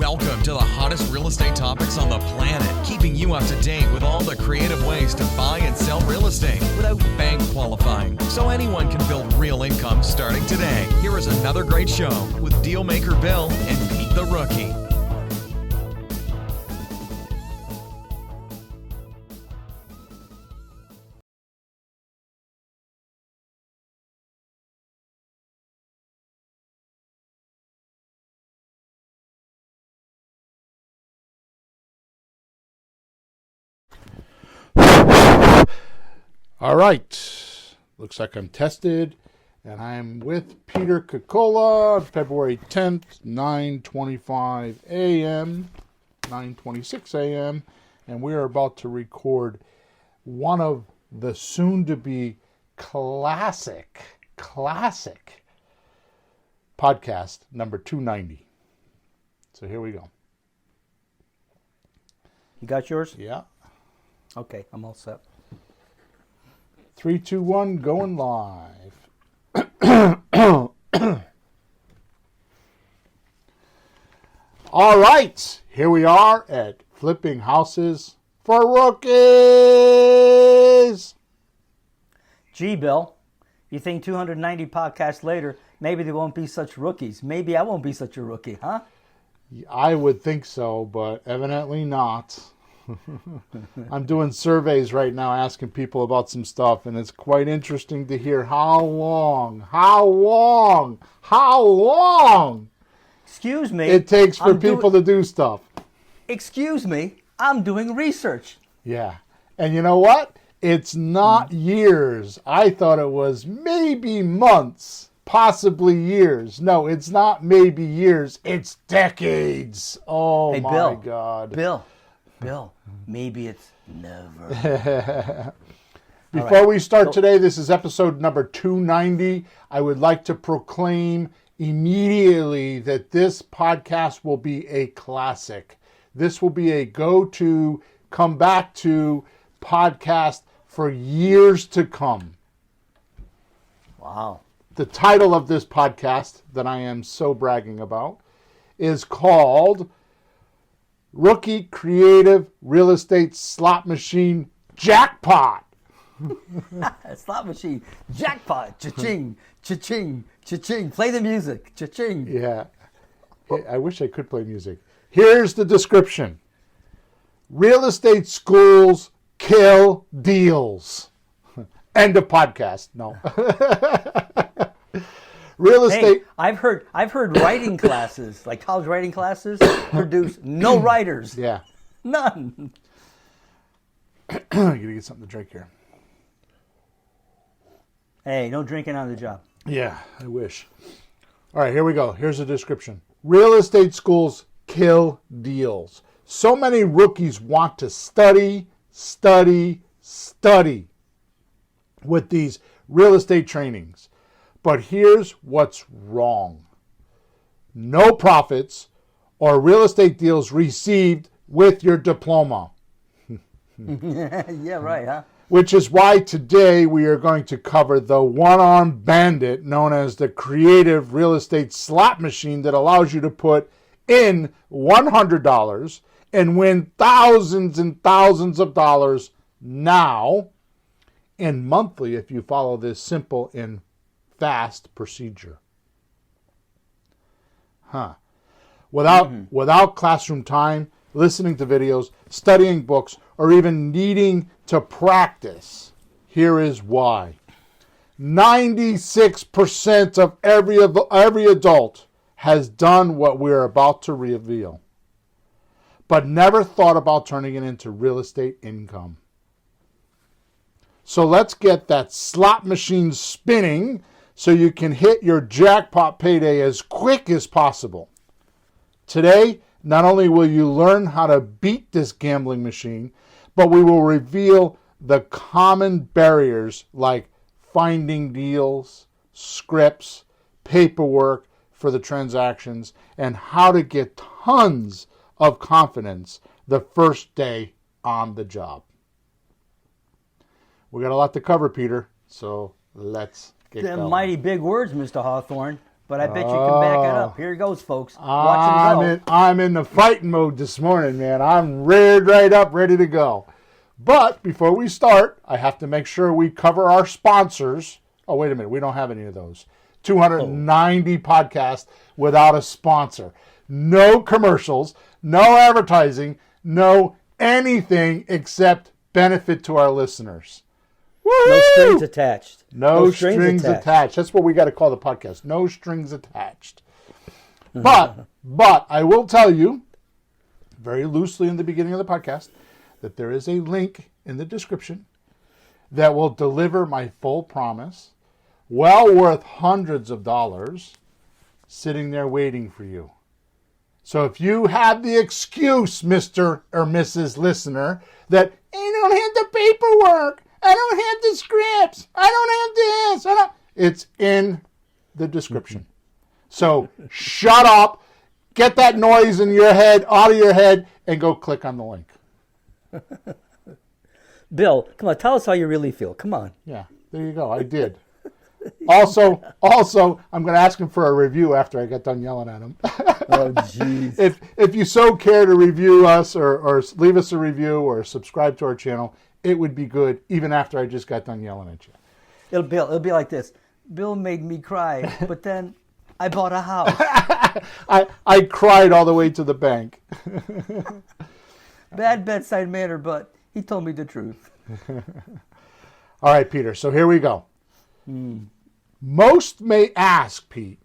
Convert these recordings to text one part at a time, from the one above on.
Welcome to the hottest real estate topics on the planet, keeping you up to date with all the creative ways to buy and sell real estate without bank qualifying, so anyone can build real income starting today. Here is another great show with Dealmaker Bill and Pete the Rookie. All right, looks like I'm tested, and I'm with Peter Cocola on February 10th, 9:25 a.m., 9:26 a.m., and we are about to record one of the soon-to-be classic podcast number 290. So here we go. You got yours? Yeah. Okay, I'm all set. 3, 2, 1, going live. All right, here we are at Flipping Houses for Rookies. Gee, Bill, you think 290 podcasts later, maybe they won't be such rookies. Maybe I won't be such a rookie, huh? I would think so, but evidently not. I'm doing surveys right now asking people about some stuff, and it's quite interesting to hear how long Excuse me. it takes for people to do stuff. Excuse me, I'm doing research. Yeah. And you know what? It's not years. I thought it was maybe months, possibly years. No, it's not maybe years. It's decades. Oh, hey, my Bill, God. Bill, maybe it's never. Before we start today, this is episode number 290. I would like to proclaim immediately that this podcast will be a classic. This will be a go-to, come back to podcast for years to come. Wow. The title of this podcast that I am so bragging about is called Rookie Creative Real Estate Slot Machine Jackpot. Slot machine. Jackpot. Cha-ching. Cha-ching. Cha-ching. Play the music. Cha-ching. Yeah. I wish I could play music. Here's the description. Real estate schools kill deals. End of podcast. No. Real estate. Hey, I've heard writing classes, like college writing classes, produce no writers. Yeah. None. I gotta get something to drink here. Hey, no drinking on the job. Yeah, I wish. All right, here we go. Here's the description. Real estate schools kill deals. So many rookies want to study with these real estate trainings. But here's what's wrong. No profits or real estate deals received with your diploma. Yeah, right, huh? Which is why today we are going to cover the one-armed-bandit known as the creative real estate slot machine that allows you to put in $100 and win thousands and thousands of dollars now and monthly if you follow this simple and fast procedure. Without classroom time, listening to videos, studying books, or even needing to practice. Here is why. 96% of every adult has done what we're about to reveal, but never thought about turning it into real estate income. So let's get that slot machine spinning so you can hit your jackpot payday as quick as possible. Today, not only will you learn how to beat this gambling machine, but we will reveal the common barriers like finding deals, scripts, paperwork for the transactions, and how to get tons of confidence the first day on the job. We got a lot to cover, Peter, so let's get going. Mighty big words, Mr. Hawthorne. but I bet you can back it up. Here he goes, folks. Watch him go. I'm in the fighting mode this morning, man. I'm reared right up, ready to go. But before we start, I have to make sure we cover our sponsors. Oh, wait a minute. We don't have any of those. 290 podcasts without a sponsor. No commercials, no advertising, no anything except benefit to our listeners. Woo! No strings attached. No strings attached. That's what we got to call the podcast. No strings attached. But I will tell you, very loosely in the beginning of the podcast, that there is a link in the description that will deliver my full promise, well worth hundreds of dollars, sitting there waiting for you. So if you have the excuse, Mr. or Mrs. Listener, that I don't have the paperwork, I don't have the scripts, I don't have this, it's in the description. So shut up, get that noise in your head, out of your head, and go click on the link. Bill, come on, tell us how you really feel. Come on. Yeah, there you go. I did. Also, I'm going to ask him for a review after I get done yelling at him. Oh, jeez. If you so care to review us or leave us a review or subscribe to our channel, it would be good even after I just got done yelling at you. It'll be like this. Bill made me cry, but then I bought a house. I cried all the way to the bank. Bad bedside manner, but he told me the truth. All right, Peter, so here we go. Most may ask, Pete,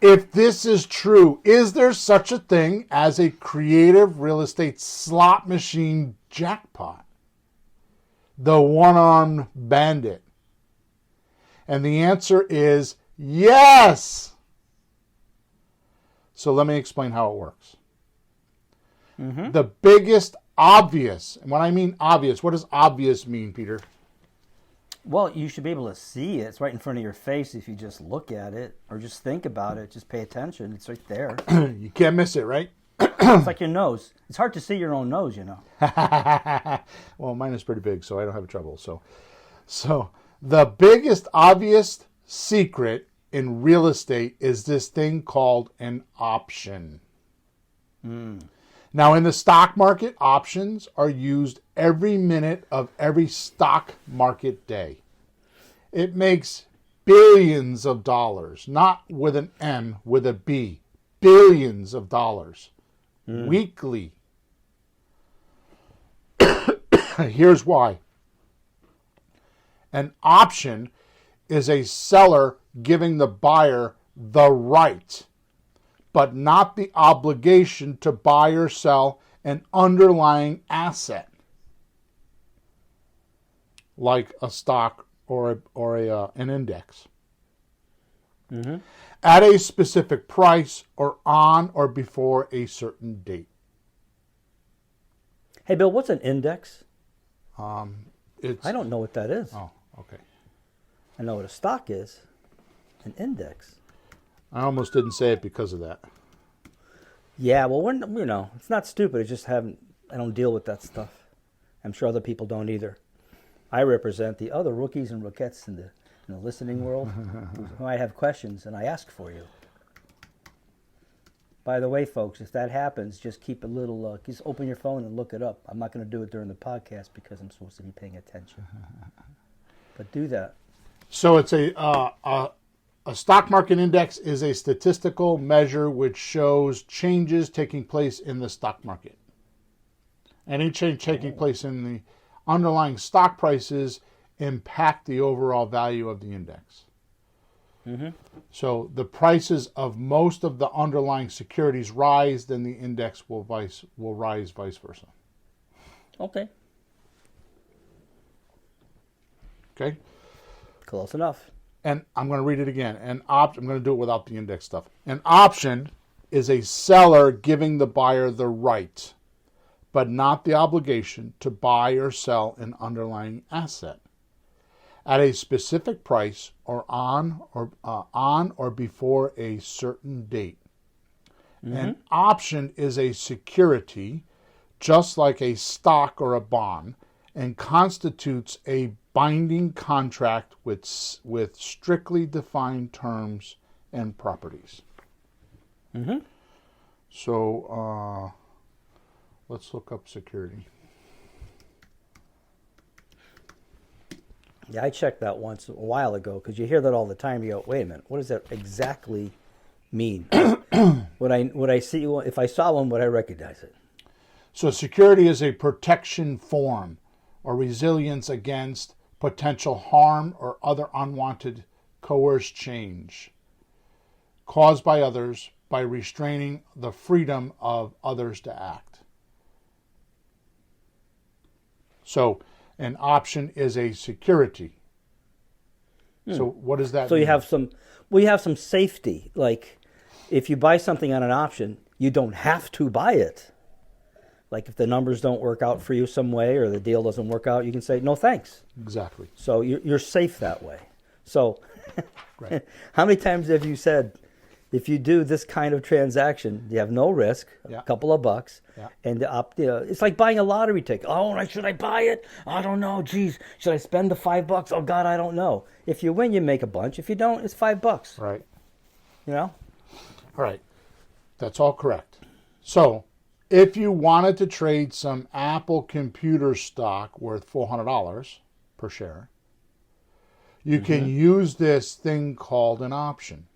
if this is true, is there such a thing as a creative real estate slot machine jackpot? The one-armed bandit. And the answer is yes. So let me explain how it works. The biggest obvious, and when I mean obvious, what does obvious mean, Peter? Well, you should be able to see it. It's right in front of your face if you just look at it or just think about it. Just pay attention. It's right there. You can't miss it, right? It's like your nose. It's hard to see your own nose, you know. Well, mine is pretty big, so I don't have trouble. So the biggest obvious secret in real estate is this thing called an option. Now, in the stock market, options are used every minute of every stock market day. It makes billions of dollars, not with an M, with a B. Billions of dollars weekly. Here's why. An option is a seller giving the buyer the right, but not the obligation to buy or sell an underlying asset, like a stock or an index, at a specific price or on or before a certain date. Hey, Bill, what's an index? I don't know what that is. Oh, okay. I know what a stock is. An index. I almost didn't say it because of that. Yeah, well, it's not stupid. I don't deal with that stuff. I'm sure other people don't either. I represent the other rookies and rookettes in the listening world who might have questions, and I ask for you. By the way, folks, if that happens, just keep a little, just open your phone and look it up. I'm not going to do it during the podcast because I'm supposed to be paying attention. But do that. So it's a stock market index is a statistical measure which shows changes taking place in the stock market. Any change taking place in the underlying stock prices impact the overall value of the index. So the prices of most of the underlying securities rise, then the index will rise vice versa. Okay. Okay? Close enough. And I'm going to read it again. I'm going to do it without the index stuff. An option is a seller giving the buyer the right, but not the obligation to buy or sell an underlying asset at a specific price or on or before a certain date. An option is a security, just like a stock or a bond, and constitutes a binding contract with strictly defined terms and properties. Mm-hmm. So let's look up security. Yeah, I checked that once a while ago because you hear that all the time. You go, wait a minute, what does that exactly mean? Would I see one? If I saw one, would I recognize it? So security is a protection form or resilience against potential harm or other unwanted coerced change caused by others by restraining the freedom of others to act. So an option is a security. So what does that So mean? you have some safety. Like if you buy something on an option, you don't have to buy it. Like if the numbers don't work out for you some way or the deal doesn't work out, you can say, no thanks. Exactly. So you're safe that way. So Right. how many times have you said, if you do this kind of transaction, you have no risk, Yeah. a couple of bucks, Yeah. and it's like buying a lottery ticket. Oh, should I buy it? I don't know. Geez, should I spend the $5? Oh God, I don't know. If you win, you make a bunch. If you don't, it's $5. Right. You know? All right. That's all correct. So if you wanted to trade some Apple computer stock worth $400 per share, you can use this thing called an option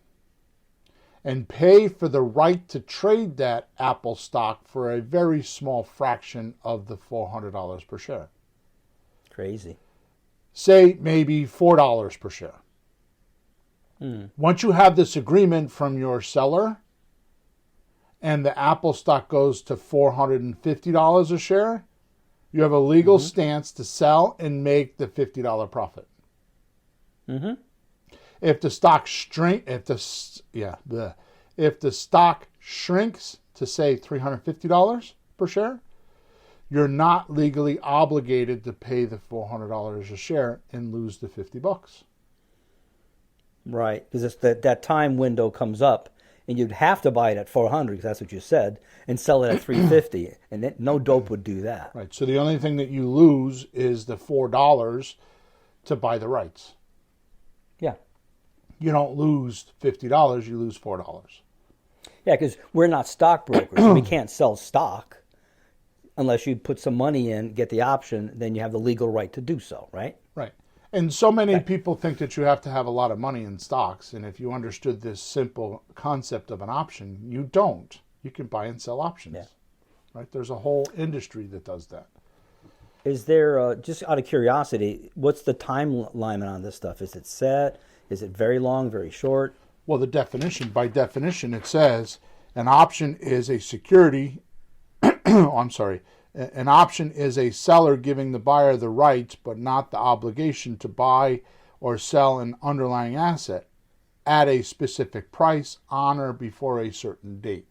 and pay for the right to trade that Apple stock for a very small fraction of the $400 per share. Crazy. Say maybe $4 per share. Once you have this agreement from your seller and the Apple stock goes to $450 a share, you have a legal stance to sell and make the $50 profit. Mm-hmm. If the stock if the stock shrinks to say $350 per share, you're not legally obligated to pay the $400 a share and lose the $50. Right, because that time window comes up, and you'd have to buy it at $400 because that's what you said, and sell it at $350, and no dope would do that. Right. So the only thing that you lose is the $4 to buy the rights. Yeah. You don't lose $50, you lose $4. Yeah, because we're not stockbrokers. We can't sell stock unless you put some money in, get the option, then you have the legal right to do so, right? Right. And so many people think that you have to have a lot of money in stocks. And if you understood this simple concept of an option, you don't. You can buy and sell options. Yeah. Right? There's a whole industry that does that. Is there, just out of curiosity, what's the timeline on this stuff? Is it set? Is it very long, very short? Well, by definition, it says an option is a security. I'm sorry. An option is a seller giving the buyer the right, but not the obligation to buy or sell an underlying asset at a specific price on or before a certain date.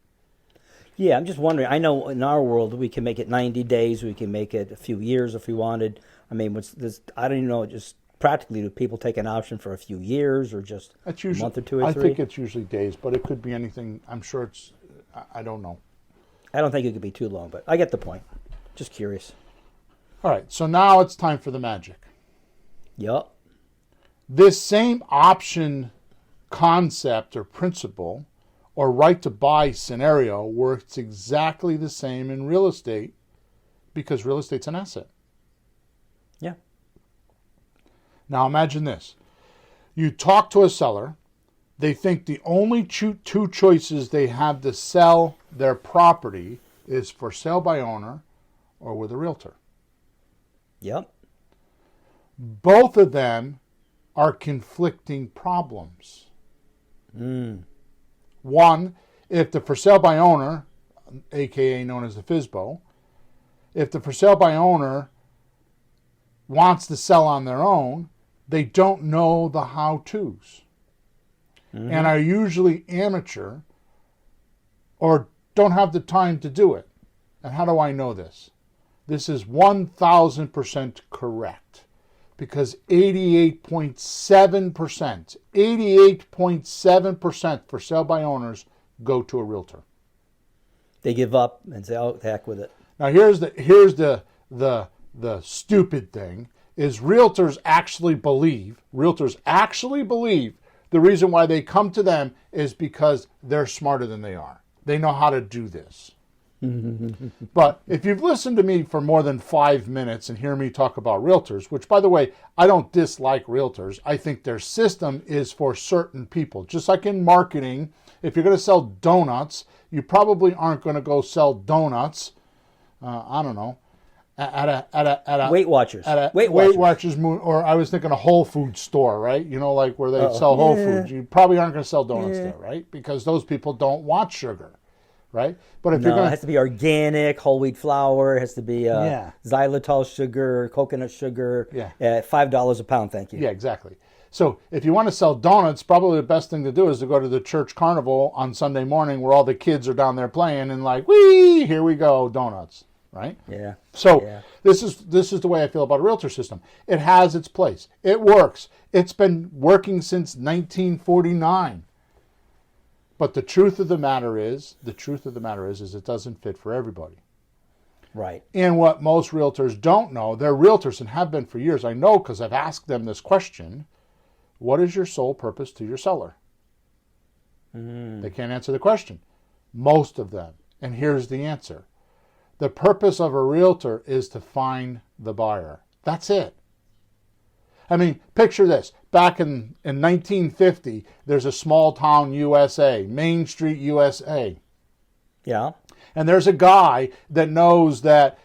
Yeah, I'm just wondering. I know in our world we can make it 90 days. We can make it a few years if we wanted. I mean, what's this? I don't even know. Just practically, do people take an option for a few years or just a month or two or three? I think it's usually days, but it could be anything. I'm sure it's. I don't know. I don't think it could be too long, but I get the point. Just curious. All right, so now it's time for the magic. Yup. This same option concept or principle or right to buy scenario works exactly the same in real estate because real estate's an asset. Yeah. Now imagine this. You talk to a seller. They think the only two choices they have to sell their property is for sale by owner or with a realtor. Yep. Both of them are conflicting problems. One, if the for sale by owner, aka known as the FSBO, if the for sale by owner wants to sell on their own, they don't know the how-tos and are usually amateur or don't have the time to do it. And how do I know this? This is 1,000% correct because 88.7% for sale by owners go to a realtor. They give up and say, "Oh, the heck with it." Now here's the stupid thing is realtors actually believe the reason why they come to them is because they're smarter than they are. They know how to do this. But if you've listened to me for more than 5 minutes and hear me talk about realtors, which, by the way, I don't dislike realtors. I think their system is for certain people. Just like in marketing, if you're going to sell donuts, you probably aren't going to go sell donuts, I don't know, at a Weight Watchers. At a Weight Watchers, or I was thinking a Whole Foods store, right? You know, like where they sell Whole Foods. You probably aren't going to sell donuts there, right? Because those people don't want sugar. Right, but if you're going, it has to be organic, whole wheat flour. It has to be xylitol sugar, coconut sugar. At $5 a pound. Thank you. Yeah, exactly. So if you want to sell donuts, probably the best thing to do is to go to the church carnival on Sunday morning, where all the kids are down there playing, and like, wee, here we go, donuts. Right. Yeah. So this is the way I feel about a realtor system. It has its place. It works. It's been working since 1949. But the truth of the matter is it doesn't fit for everybody. Right. And what most realtors don't know, they're realtors and have been for years. I know because I've asked them this question: what is your sole purpose to your seller? They can't answer the question. Most of them. And here's the answer. The purpose of a realtor is to find the buyer. That's it. I mean, picture this. Back in 1950, there's a small town USA, Main Street, USA. Yeah. And there's a guy that knows that,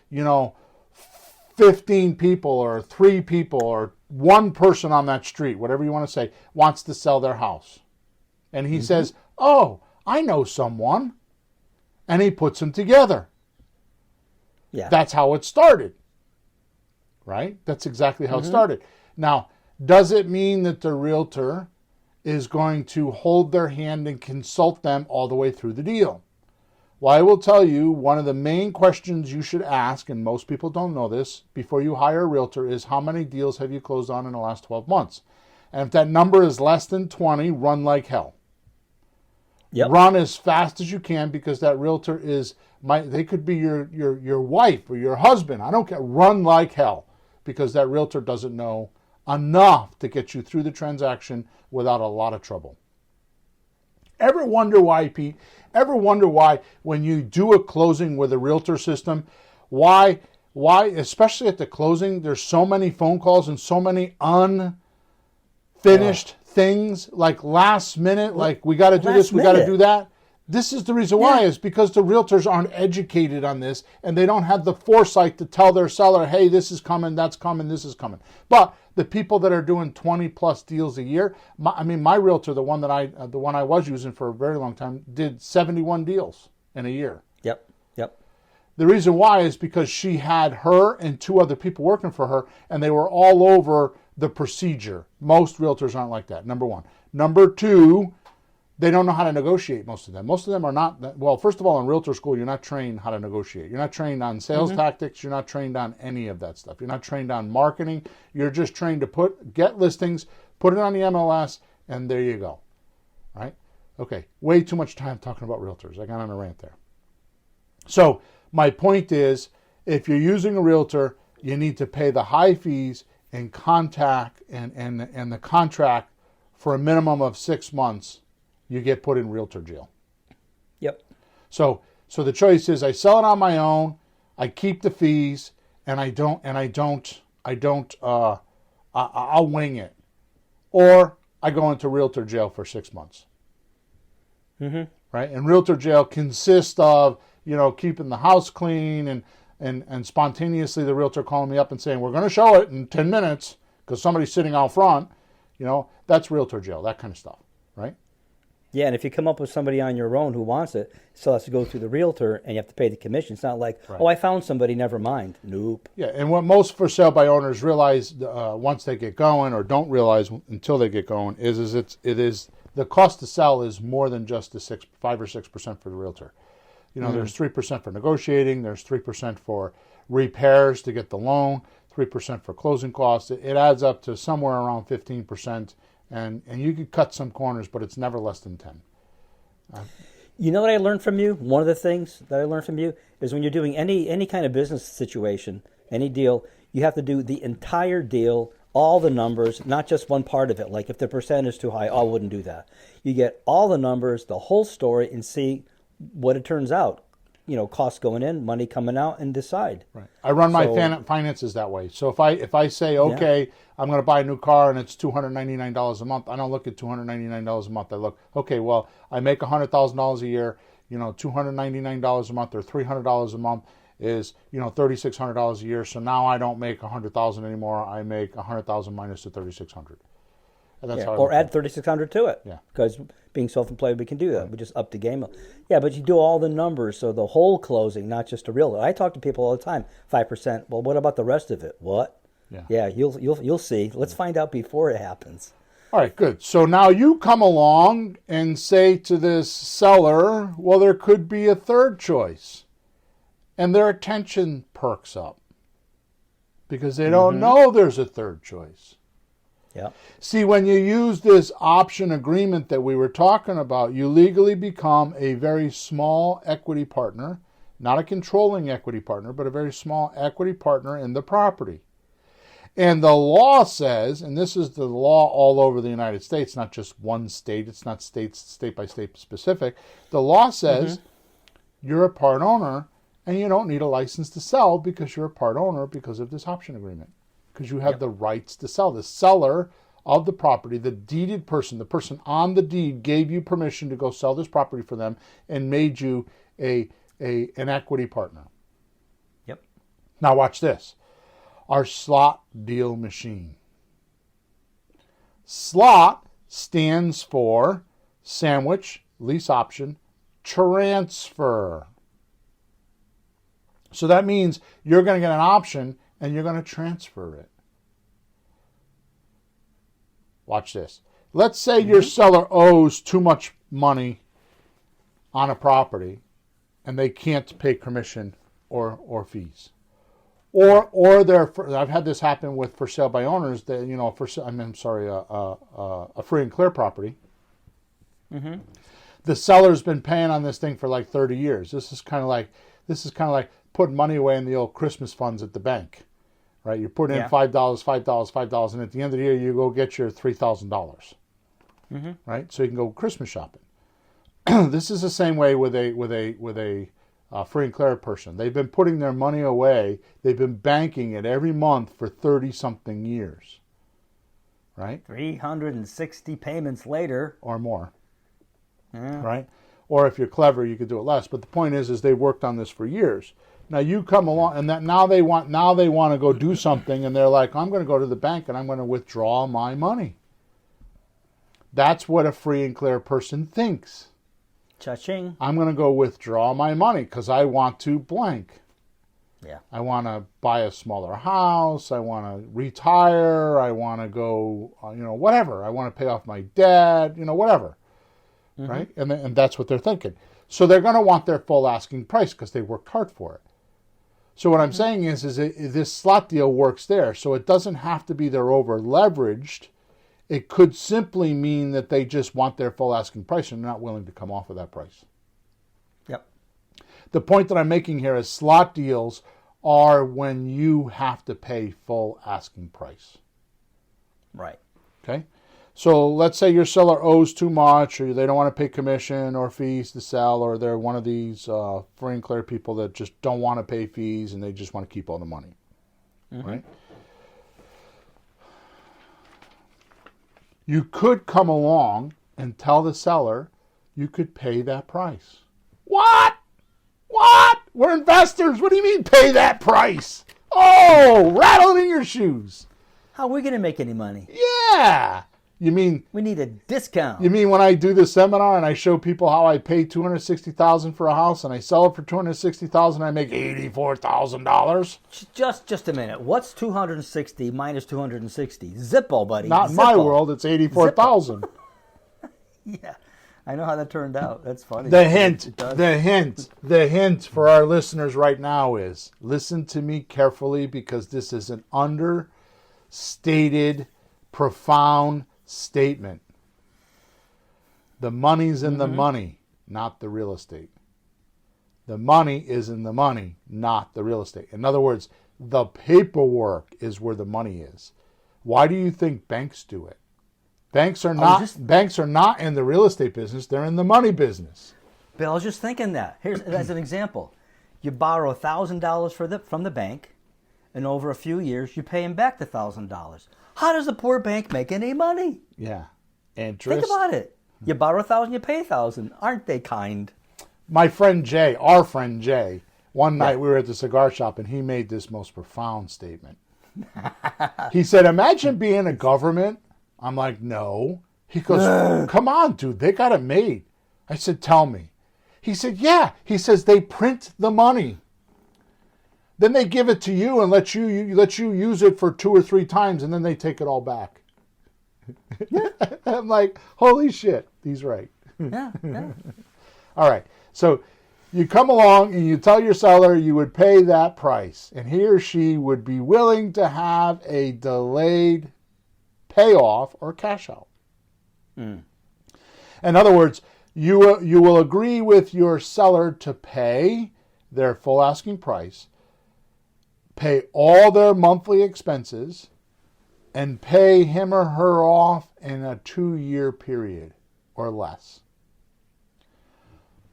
15 people or 3 people or 1 person on that street, whatever you want to say, wants to sell their house. And he says, oh, I know someone. And he puts them together. Yeah. That's how it started. Right? That's exactly how it started. Now, does it mean that the realtor is going to hold their hand and consult them all the way through the deal? Well, I will tell you, one of the main questions you should ask, and most people don't know this, before you hire a realtor is how many deals have you closed on in the last 12 months? And if that number is less than 20, run like hell. Yep. Run as fast as you can, because that realtor they could be your wife or your husband. I don't care. Run like hell, because that realtor doesn't know enough to get you through the transaction without a lot of trouble. Ever wonder why, Pete? Ever wonder why when you do a closing with a realtor system, why, especially at the closing, there's so many phone calls and so many unfinished things, like last minute, like we got to do this, we got to do that. This is the reason why, is because the realtors aren't educated on this, and they don't have the foresight to tell their seller, hey, this is coming, that's coming, this is coming. But the people that are doing 20 plus deals a year, my realtor, the one I was using for a very long time, did 71 deals in a year. Yep. The reason why is because she had her and 2 other people working for her, and they were all over the procedure. Most realtors aren't like that, number 1. Number 2, they don't know how to negotiate, most of them. Most of them are not, well, first of all, in realtor school, you're not trained how to negotiate. You're not trained on sales tactics. You're not trained on any of that stuff. You're not trained on marketing. You're just trained to get listings, put it on the MLS, and there you go. Right? Okay, way too much time talking about realtors. I got on a rant there. So my point is, if you're using a realtor, you need to pay the high fees and contact and the contract for a minimum of 6 months. You get put in realtor jail. Yep. So the choice is, I sell it on my own, I keep the fees, and I'll wing it, or I go into realtor jail for 6 months. Right? And realtor jail consists of keeping the house clean and spontaneously the realtor calling me up and saying, we're going to show it in 10 minutes because somebody's sitting out front. That's realtor jail, that kind of stuff. Right? Yeah, and if you come up with somebody on your own who wants it still has to go through the realtor and you have to pay the commission. It's not like, oh, I found somebody, never mind. Nope. Yeah, and what most for sale by owners realize once they get going, or don't realize until they get going, is the cost to sell is more than just the 5 or 6% for the realtor. There's 3% for negotiating, there's 3% for repairs to get the loan, 3% for closing costs. It adds up to somewhere around 15%. And you could cut some corners, but it's never less than 10. You know what I learned from you? One of the things that I learned from you is when you're doing any kind of business situation, any deal, you have to do the entire deal all the numbers, not just one part of it. Like if the percent is too high, I wouldn't do that. You get all the numbers, the whole story, and see what it turns out. Costs going in, money coming out, and decide. Right. I run my finances that way. So if I say, okay, I'm going to buy a new car and it's $299 a month, I don't look at $299 a month. I look, okay, well, I make $100,000 a year. $299 a month or $300 a month is $3,600 a year. So now I don't make $100,000 anymore. I make $100,000 minus the $3,600. And that's how or add $3,600 to it. Yeah. Because being self-employed, we can do that. We just up the game. Yeah, but you do all the numbers, so the whole closing, not just a real. I talk to people all the time. 5%. Well, what about the rest of it? What? Yeah. Yeah. You'll see. Let's find out before it happens. All right, good. So now you come along and say to this seller, well, there could be a third choice. And their attention perks up because they don't know there's a third choice. Yeah. See, when you use this option agreement that we were talking about, you legally become a very small equity partner, not a controlling equity partner, but a very small equity partner in the property. And the law says, and this is the law all over the United States, not just one state, it's not state by state specific. The law says you're a part owner and you don't need a license to sell because you're a part owner because of this option agreement. Because you have the rights to sell. The seller of the property, the deeded person, the person on the deed gave you permission to go sell this property for them and made you an equity partner. Yep. Now watch this. Our slot deal machine. Slot stands for sandwich, lease option, transfer. So that means you're going to get an option and you're going to transfer it. Watch this. Let's say your seller owes too much money on a property and they can't pay commission or fees. Or I've had this happen with for sale by owners that, a free and clear property. The seller's been paying on this thing for like 30 years. This is kind of like putting money away in the old Christmas funds at the bank. Right, you're putting in $5, $5, and at the end of the year you go get your $3,000. Right, so you can go Christmas shopping. This is the same way with a free and clear person. They've been putting their money away. They've been banking it every month for 30-something years. Right, 360 payments later or more. Right, or if you're clever, you could do it less. But the point is they worked on this for years. Now you come along, and that now they want to go do something, and they're like, I'm going to go to the bank and I'm going to withdraw my money. That's what a free and clear person thinks. Cha-ching. I'm going to go withdraw my money because I want to blank. Yeah. I want to buy a smaller house. I want to retire. I want to go, whatever. I want to pay off my debt. Whatever. Right? And that's what they're thinking. So they're going to want their full asking price because they worked hard for it. So what I'm saying is this slot deal works there. So it doesn't have to be they're over leveraged. It could simply mean that they just want their full asking price and they're not willing to come off of that price. Yep. The point that I'm making here is slot deals are when you have to pay full asking price. Right. Okay. So let's say your seller owes too much, or they don't want to pay commission or fees to sell, or they're one of these free and clear people that just don't want to pay fees and they just want to keep all the money. Right? You could come along and tell the seller you could pay that price. What? We're investors. What do you mean pay that price? Oh, rattle in your shoes. How are we going to make any money? Yeah. You mean we need a discount? You mean when I do the seminar and I show people how I pay $260,000 for a house and I sell it for $260,000, I make $84,000? Just a minute. What's 260 minus 260? Zippo, buddy. Not in my world. It's $84,000. Yeah, I know how that turned out. That's funny. The hint for our listeners right now is listen to me carefully because this is an understated, profound statement. The money's in the money, not the real estate. The money is in the money, not the real estate. In other words, the paperwork is where the money is. Why do you think banks do it? Banks are just- not in the real estate business. They're in the money business. Bill, I was just thinking that. Here's as an example. You borrow $1,000 from the bank, and over a few years, you pay him back the $1,000. How does the poor bank make any money? Yeah. Interest. Think about it. You borrow $1,000, you pay $1,000. Aren't they kind? My friend Jay, our friend Jay, one night we were at the cigar shop and he made this most profound statement. He said, imagine being a government. I'm like, no. He goes, come on, dude, they got it made. I said, tell me. He said, yeah. He says they print the money. Then they give it to you and let you use it for 2 or 3 times, and then they take it all back. I'm like, holy shit, he's right. Yeah. All right, so you come along and you tell your seller you would pay that price, and he or she would be willing to have a delayed payoff or cash out. In other words, you will agree with your seller to pay their full asking price, pay all their monthly expenses, and pay him or her off in a 2-year period or less,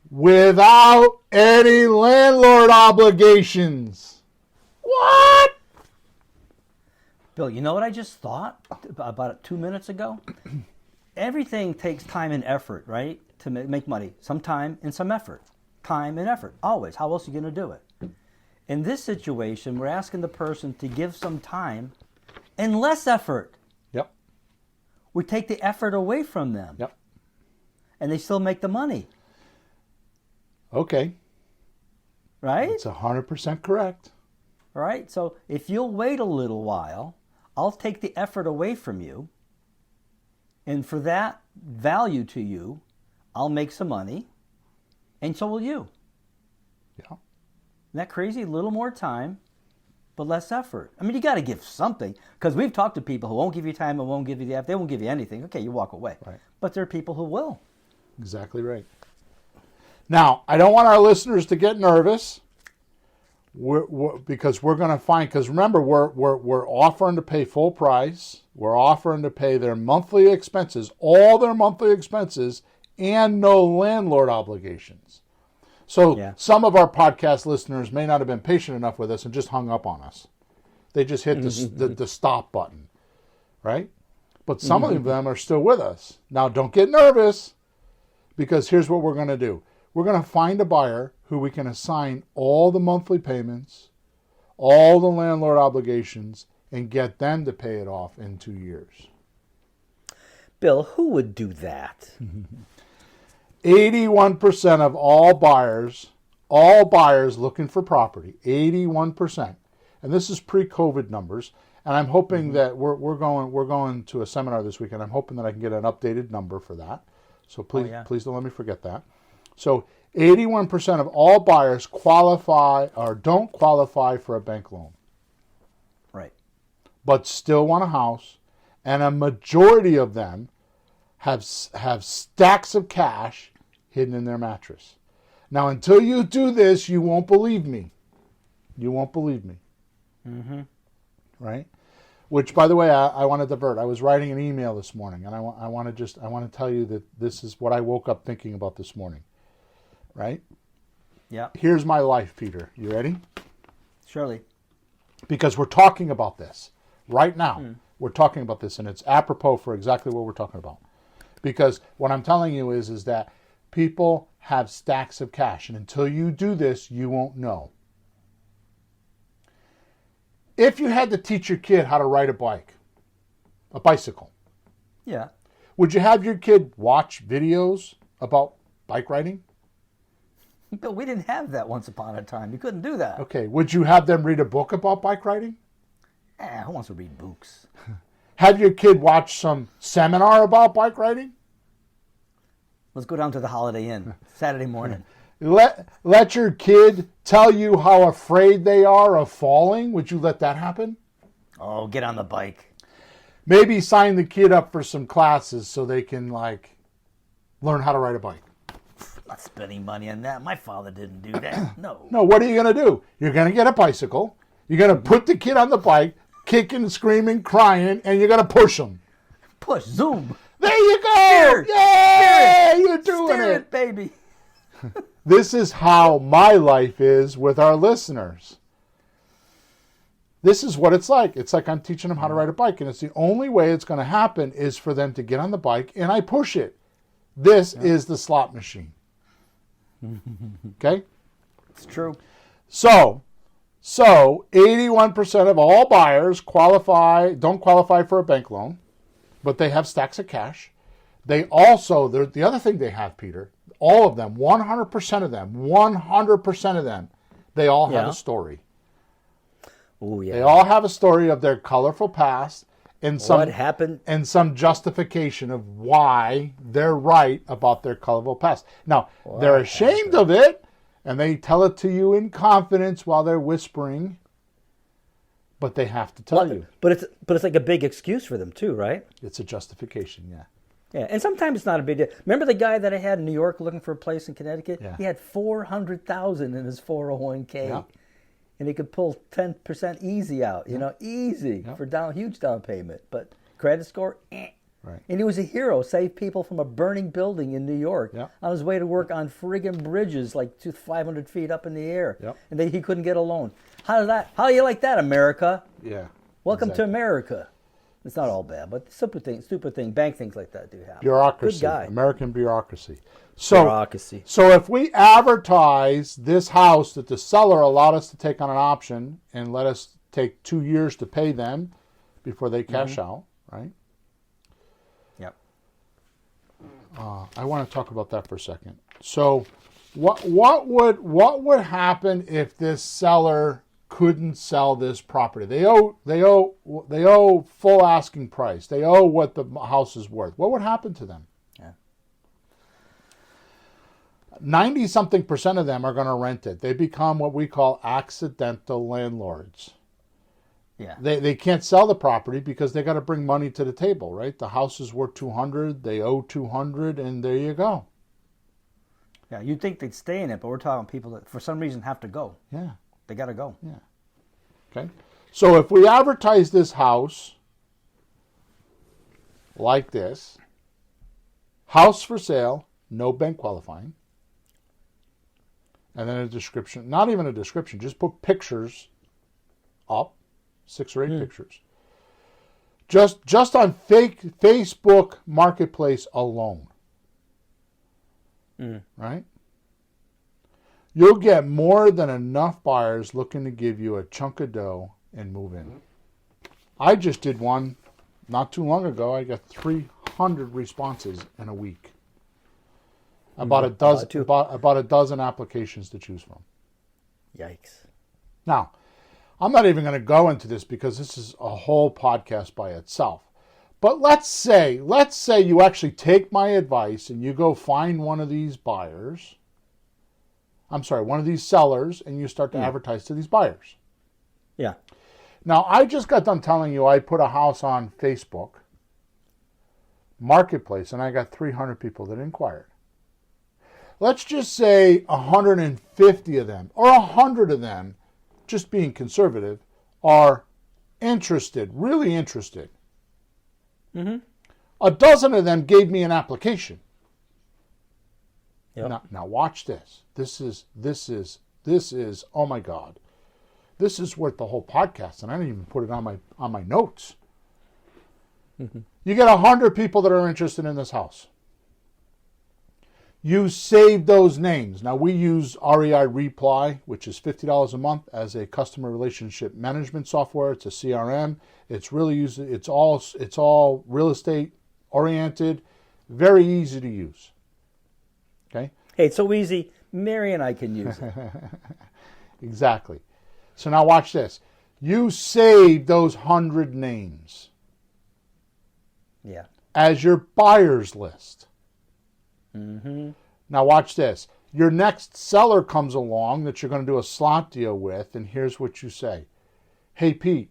without any landlord obligations. What? Bill, you know what I just thought about 2 minutes ago? Everything takes time and effort, right, to make money. Some time and some effort. Time and effort, always. How else are you going to do it? In this situation, we're asking the person to give some time and less effort. Yep. We take the effort away from them. Yep. And they still make the money. Okay. Right? It's 100% correct. All right? So if you'll wait a little while, I'll take the effort away from you. And for that value to you, I'll make some money. And so will you. Yeah. Isn't that crazy? A little more time, but less effort. I mean, you got to give something. Because we've talked to people who won't give you time and won't give you the effort. They won't give you anything. Okay, you walk away. Right. But there are people who will. Exactly right. Now, I don't want our listeners to get nervous because we're going to find, because remember, we're offering to pay full price. We're offering to pay their monthly expenses, all their monthly expenses, and no landlord obligations. So some of our podcast listeners may not have been patient enough with us and just hung up on us. They just hit the stop button, right? But some of them are still with us. Now, don't get nervous, because here's what we're going to do. We're going to find a buyer who we can assign all the monthly payments, all the landlord obligations, and get them to pay it off in 2 years. Bill, who would do that? 81% of all buyers looking for property, 81%. And this is pre-COVID numbers. And I'm hoping that we're going to a seminar this weekend. I'm hoping that I can get an updated number for that. So please don't let me forget that. So 81% of all buyers qualify or don't qualify for a bank loan. Right. But still want a house, and a majority of them have stacks of cash hidden in their mattress. Now, until you do this, you won't believe me. You won't believe me. Mm-hmm. Right? Which, by the way, I want to divert. I was writing an email this morning, and I want to tell you that this is what I woke up thinking about this morning. Right? Yeah. Here's my life, Peter. You ready? Surely. Because we're talking about this right now. We're talking about this, and it's apropos for exactly what we're talking about. Because what I'm telling you is that people have stacks of cash, and until you do this, you won't know. If you had to teach your kid how to ride a bicycle, Yeah. would you have your kid watch videos about bike riding? Bill, we didn't have that once upon a time. You couldn't do that. Okay. Would you have them read a book about bike riding? Who wants to read books? Have your kid watch some seminar about bike riding? Let's go down to the Holiday Inn Saturday morning. Let your kid tell you how afraid they are of falling. Would you let that happen? Oh, get on the bike. Maybe sign the kid up for some classes so they can learn how to ride a bike. Not spending money on that. My father didn't do that. No. No, what are you going to do? You're going to get a bicycle. You're going to put the kid on the bike, kicking, screaming, crying, and you got to push them. Push, zoom. There you go. Steer it. Yeah, you're doing Steer it. it, baby. This is how my life is with our listeners. This is what it's like. It's like I'm teaching them how to ride a bike, and it's the only way it's going to happen is for them to get on the bike, and I push it. This is the slot machine. Okay? It's true. So 81% of all buyers don't qualify for a bank loan, but they have stacks of cash. They also, the other thing they have, Peter, all of them, 100% of them, they all have a story. Oh, yeah. They all have a story of their colorful past and What happened? and some justification of why they're right about their colorful past. Now, they're ashamed of it, and they tell it to you in confidence while they're whispering, but they have to tell you. But it's like a big excuse for them too, right? It's a justification, yeah. Yeah, and sometimes it's not a big deal. Remember the guy that I had in New York looking for a place in Connecticut? Yeah. He had $400,000 in his 401k, Yeah. and he could pull 10% easy out. You know, easy for huge down payment, but credit score, Right. And he was a hero. Saved people from a burning building in New York Yeah. on his way to work on friggin' bridges like 500 feet up in the air, Yep. and he couldn't get a loan. How do you like that, America? Yeah. Welcome to exactly. America. It's not all bad, but stupid thing, bank things like that do happen. Bureaucracy. Good guy. American bureaucracy. So, Bureaucracy. So if we advertise this house that the seller allowed us to take on an option and let us take 2 years to pay them before they cash out, right? Yep. I want to talk about that for a second. So, what would happen if this seller couldn't sell this property? They owe full asking price. They owe what the house is worth. What would happen to them? 90-something% of them are going to rent it. They become what we call accidental landlords. Yeah. They can't sell the property because they got to bring money to the table, right? The house is worth $200, they owe $200, and there you go. Yeah, you'd think they'd stay in it, but we're talking people that for some reason have to go. Yeah. They got to go. Yeah. Okay. So if we advertise this house like this, house for sale, no bank qualifying, and then a description, not even a description, just put pictures up, 6 or 8 pictures. Just on Facebook Marketplace alone. Right? You'll get more than enough buyers looking to give you a chunk of dough and move in. I just did one not too long ago. I got 300 responses in a week. About a dozen applications to choose from. Yikes. Now, I'm not even going to go into this because this is a whole podcast by itself. But let's say you actually take my advice and you go find one of these buyers. I'm sorry, one of these sellers, and you start to advertise to these buyers. Yeah. Now, I just got done telling you I put a house on Facebook Marketplace, and I got 300 people that inquired. Let's just say 150 of them, or 100 of them, just being conservative, are interested, really interested. A dozen of them gave me an application. Yep. Now watch this. This is oh my God. This is worth the whole podcast, and I didn't even put it on my notes. You get 100 people that are interested in this house. You save those names. Now we use REI Reply, which is $50 a month as a customer relationship management software. It's a CRM. It's really used. It's all real estate oriented, very easy to use. Okay. Hey, it's so easy. Mary and I can use it. Exactly. So now watch this. You save those 100 names Yeah. as your buyer's list. Now watch this. Your next seller comes along that you're going to do a slot deal with, and here's what you say. Hey, Pete,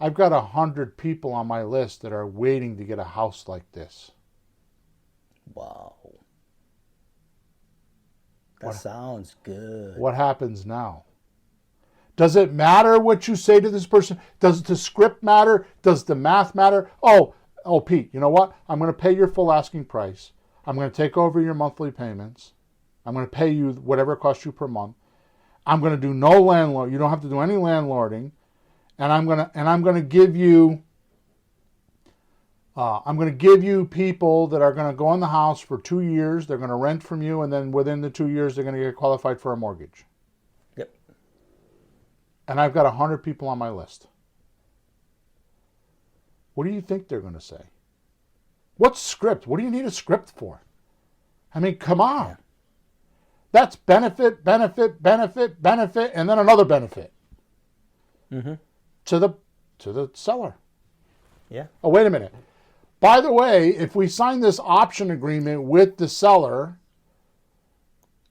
I've got 100 people on my list that are waiting to get a house like this. Wow. That sounds good. What happens now? Does it matter what you say to this person? Does the script matter? Does the math matter? Oh, Pete, you know what? I'm going to pay your full asking price. I'm going to take over your monthly payments. I'm going to pay you whatever it costs you per month. I'm going to do no landlord. You don't have to do any landlording, and I'm going to give you people that are going to go in the house for 2 years. They're going to rent from you, and then within the 2 years, they're going to get qualified for a mortgage. Yep. And I've got 100 people on my list. What do you think they're going to say? What script? What do you need a script for? I mean, come on. Yeah. That's benefit, benefit, benefit, benefit, and then another benefit to the seller. Yeah. Oh, wait a minute. By the way, if we sign this option agreement with the seller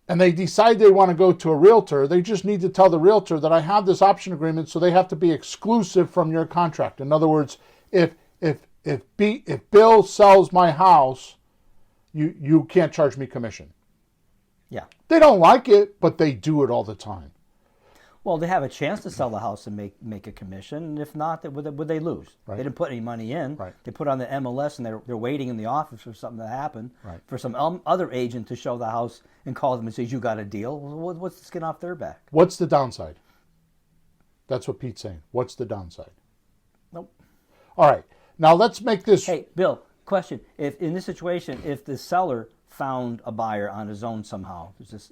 and they decide they want to go to a realtor, they just need to tell the realtor that I have this option agreement, so they have to be exclusive from your contract. In other words, if Bill sells my house, you can't charge me commission. Yeah. They don't like it, but they do it all the time. Well, they have a chance to sell the house and make a commission, and if not, would they lose? Right. They didn't put any money in. Right. They put on the MLS, and they're waiting in the office for something to happen, right, for some other agent to show the house and call them and say, you got a deal. Well, what's the skin off their back? What's the downside? That's what Pete's saying. What's the downside? Nope. All right. Now let's make this... Hey, Bill, question. If in this situation, if the seller found a buyer on his own somehow, there's this,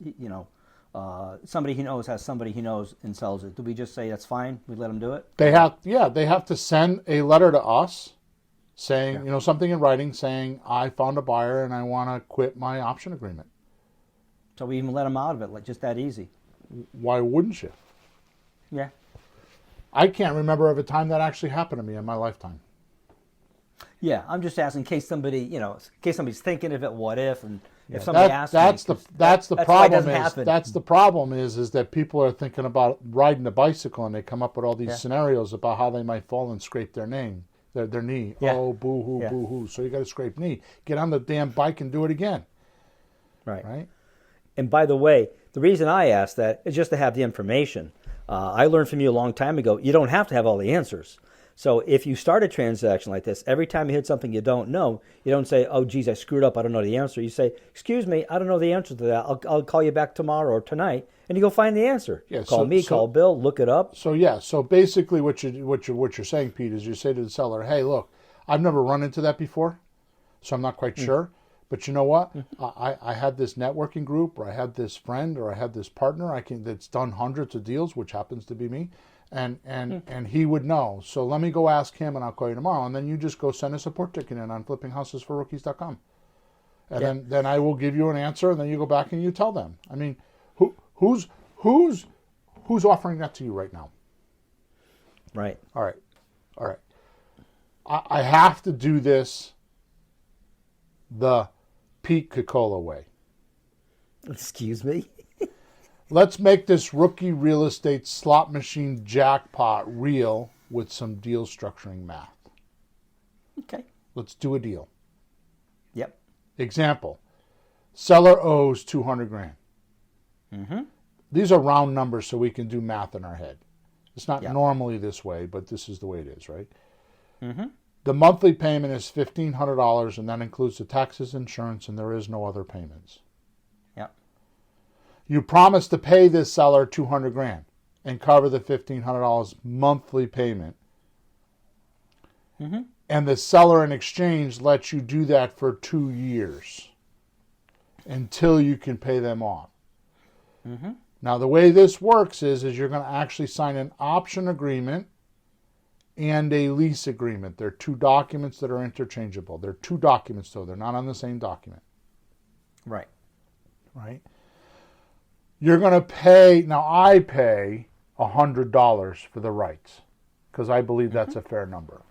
somebody he knows has somebody he knows and sells it, do we just say that's fine? We let them do it? They have to send a letter to us saying, something in writing saying, I found a buyer and I want to quit my option agreement. So we even let them out of it, like just that easy. Why wouldn't you? Yeah. I can't remember of a time that actually happened to me in my lifetime. Yeah, I'm just asking in case somebody, in case somebody's thinking of it, what if, and if somebody asks that's me, the problem is that's the problem is that people are thinking about riding a bicycle and they come up with all these scenarios about how they might fall and scrape their knee. Yeah. Oh, boo-hoo, boo-hoo. So you got to scrape knee. Get on the damn bike and do it again. Right? And by the way, the reason I asked that is just to have the information. I learned from you a long time ago, you don't have to have all the answers. So if you start a transaction like this, every time you hit something you don't know, you don't say, oh, geez, I screwed up, I don't know the answer. You say, excuse me, I don't know the answer to that. I'll call you back tomorrow or tonight, and you go find the answer. Yeah, call Bill, look it up. So basically what you're saying, Pete, is you say to the seller, hey, look, I've never run into that before, so I'm not quite sure. But you know what? I had this networking group, or I had this friend, or I had this partner that's done hundreds of deals, which happens to be me. And he would know. So let me go ask him, and I'll call you tomorrow. And then you just go send a support ticket in on flippinghousesforrookies.com. And then I will give you an answer, and then you go back and you tell them. I mean, who's offering that to you right now? Right. All right. I have to do this the Pete Cocola way. Excuse me? Let's make this rookie real estate slot machine jackpot real with some deal structuring math. Okay. Let's do a deal. Yep. Example. Seller owes $200,000. Mm-hmm. These are round numbers so we can do math in our head. It's not normally this way, but this is the way it is, right? Mm-hmm. The monthly payment is $1,500, and that includes the taxes, insurance, and there is no other payments. You promise to pay this seller $200,000 and cover the $1,500 monthly payment. Mm-hmm. And the seller in exchange lets you do that for 2 years until you can pay them off. Mm-hmm. Now, the way this works is you're going to actually sign an option agreement and a lease agreement. They're two documents that are interchangeable. They're two documents, though. They're not on the same document. Right. You're going to pay, now I pay $100 for the rights because I believe that's a fair number.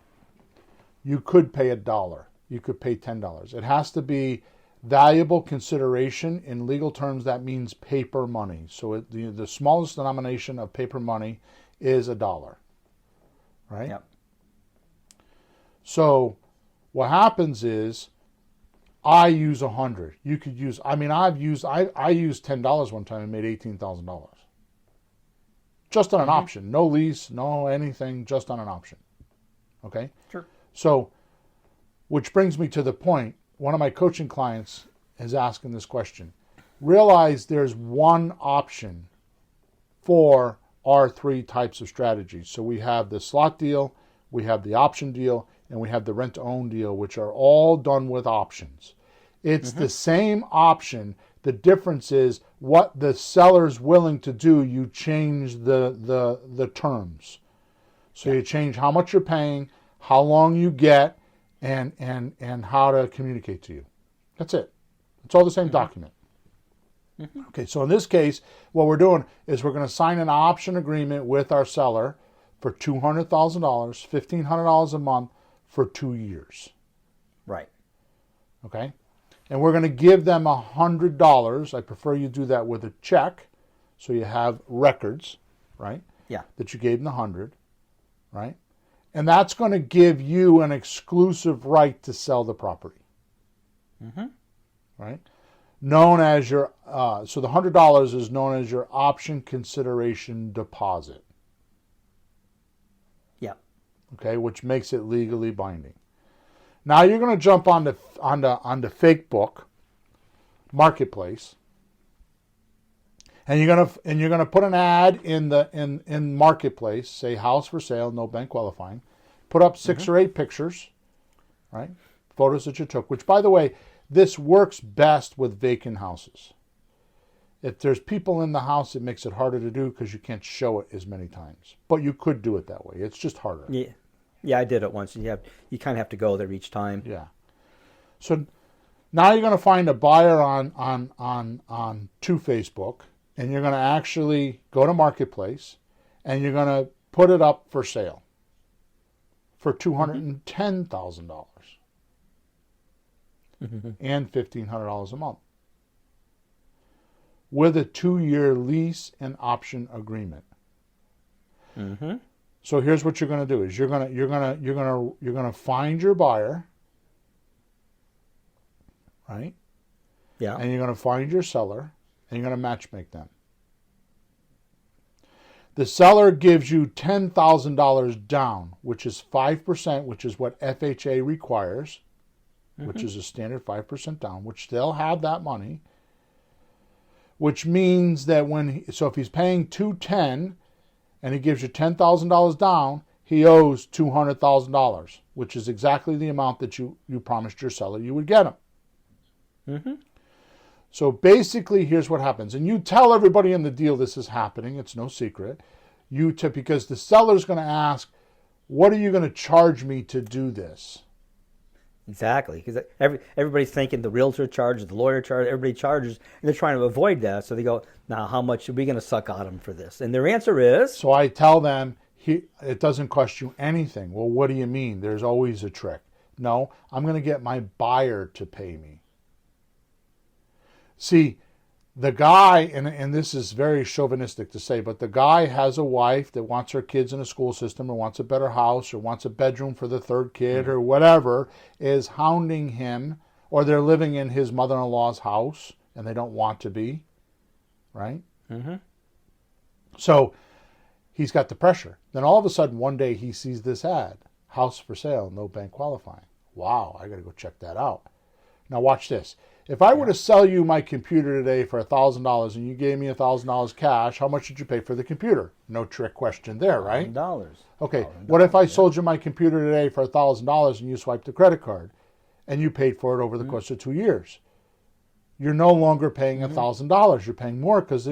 You could pay $1. You could pay $10. It has to be valuable consideration. In legal terms, that means paper money. So the smallest denomination of paper money is $1. Right? Yep. So what happens is I use 100. You could use, I used $10 one time and made $18,000. just on an option. No lease, no anything, just on an option. Okay? Sure. So, which brings me to the point. One of my coaching clients is asking this question. Realize there's one option for our three types of strategies. So we have the slot deal, we have the option deal, and we have the rent-to-own deal, which are all done with options. It's the same option. The difference is what the seller's willing to do. You change the terms. So you change how much you're paying, how long you get, and how to communicate to you. That's it. It's all the same document. Okay, so in this case, what we're doing is we're going to sign an option agreement with our seller for $200,000, $1,500 a month for 2 years. Right. Okay? And we're going to give them $100. I prefer you do that with a check so you have records, right? Yeah. That you gave them the 100, right? And that's going to give you an exclusive right to sell the property. Right? Known as your, so the $100 is known as your option consideration deposit. Yeah. Okay, which makes it legally binding. Now you're going to jump on the Facebook Marketplace, and you're going to put an ad in Marketplace, say house for sale, no bank qualifying. Put up 6 or 8 pictures, right? Photos that you took. Which, by the way, this works best with vacant houses. If there's people in the house, it makes it harder to do because you can't show it as many times. But you could do it that way. It's just harder. Yeah, I did it once. You kind of have to go there each time. Yeah. So now you're going to find a buyer on to Facebook, and you're going to actually go to Marketplace, and you're going to put it up for sale for $210,000 and $1,500 a month with a 2-year lease and option agreement. So here's what you're going to do: is you're going to find your buyer, right? Yeah. And you're going to find your seller, and you're going to matchmake them. The seller gives you $10,000 down, which is 5%, which is what FHA requires, which is a standard 5% down, which they'll have that money. Which means that if he's paying $210,000 and he gives you $10,000 down, he owes $200,000, which is exactly the amount that you promised your seller you would get him. So basically, here's what happens. And you tell everybody in the deal this is happening. It's no secret. Because the seller's going to ask, what are you going to charge me to do this? Exactly, because everybody's thinking the realtor charges, the lawyer charges, everybody charges, and they're trying to avoid that. So they go, now how much are we going to suck out them for this? And their answer is? So I tell them, it doesn't cost you anything. Well, what do you mean? There's always a trick. No, I'm going to get my buyer to pay me. See, the guy, and this is very chauvinistic to say, but the guy has a wife that wants her kids in a school system or wants a better house or wants a bedroom for the third kid or whatever, is hounding him, or they're living in his mother-in-law's house and they don't want to be, right? So he's got the pressure. Then all of a sudden one day he sees this ad, house for sale, no bank qualifying. Wow, I got to go check that out. Now watch this. If I were to sell you my computer today for $1,000 and you gave me $1,000 cash, how much did you pay for the computer? No trick question there, right? $1,000. Okay. What if I sold you my computer today for $1,000 and you swiped the credit card and you paid for it over the course of 2 years? You're no longer paying $1,000. You're paying more because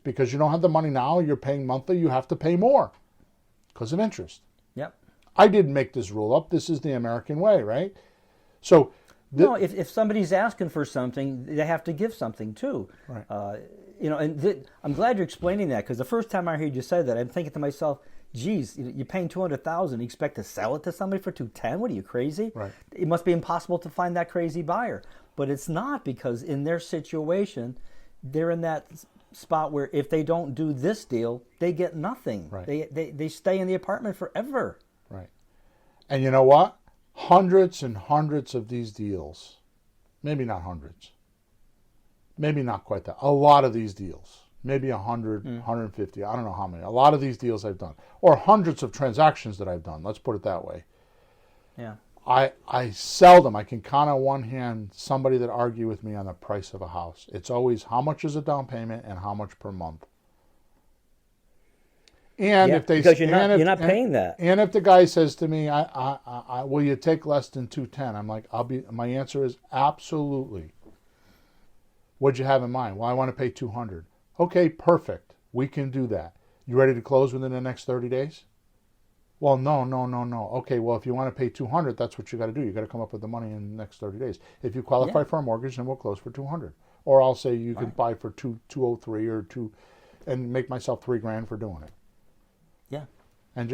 because you don't have the money now. You're paying monthly. You have to pay more because of interest. Yep. I didn't make this rule up. This is the American way, right? So. No, if somebody's asking for something, they have to give something too. Right. I'm glad you're explaining that, because the first time I heard you say that, I'm thinking to myself, geez, you're paying $200,000, you expect to sell it to somebody for $210,000? What are you, crazy? Right. It must be impossible to find that crazy buyer. But it's not, because in their situation, they're in that spot where if they don't do this deal, they get nothing. Right. They stay in the apartment forever. Right. And you know what? Hundreds and hundreds of these deals, maybe not hundreds, maybe not quite that, a lot of these deals, maybe 100, 150. I don't know how many. A lot of these deals I've done, or hundreds of transactions that I've done. Let's put it that way. Yeah. I seldom, I can count on one hand somebody that argue with me on the price of a house. It's always how much is a down payment and how much per month. And Yeah, if they because you're not paying that. And if the guy says to me, I will you take less than 210? I'm like, my answer is absolutely. What'd you have in mind? Well, I want to pay 200. Okay, perfect. We can do that. You ready to close within the next 30 days? Well, no. Okay, well, if you want to pay 200, that's what you got to do. You got to come up with the money in the next 30 days. If you qualify for a mortgage, then we'll close for 200. Or I'll say you can buy for 203 or 2 and make myself $3,000 for doing it. Yeah. And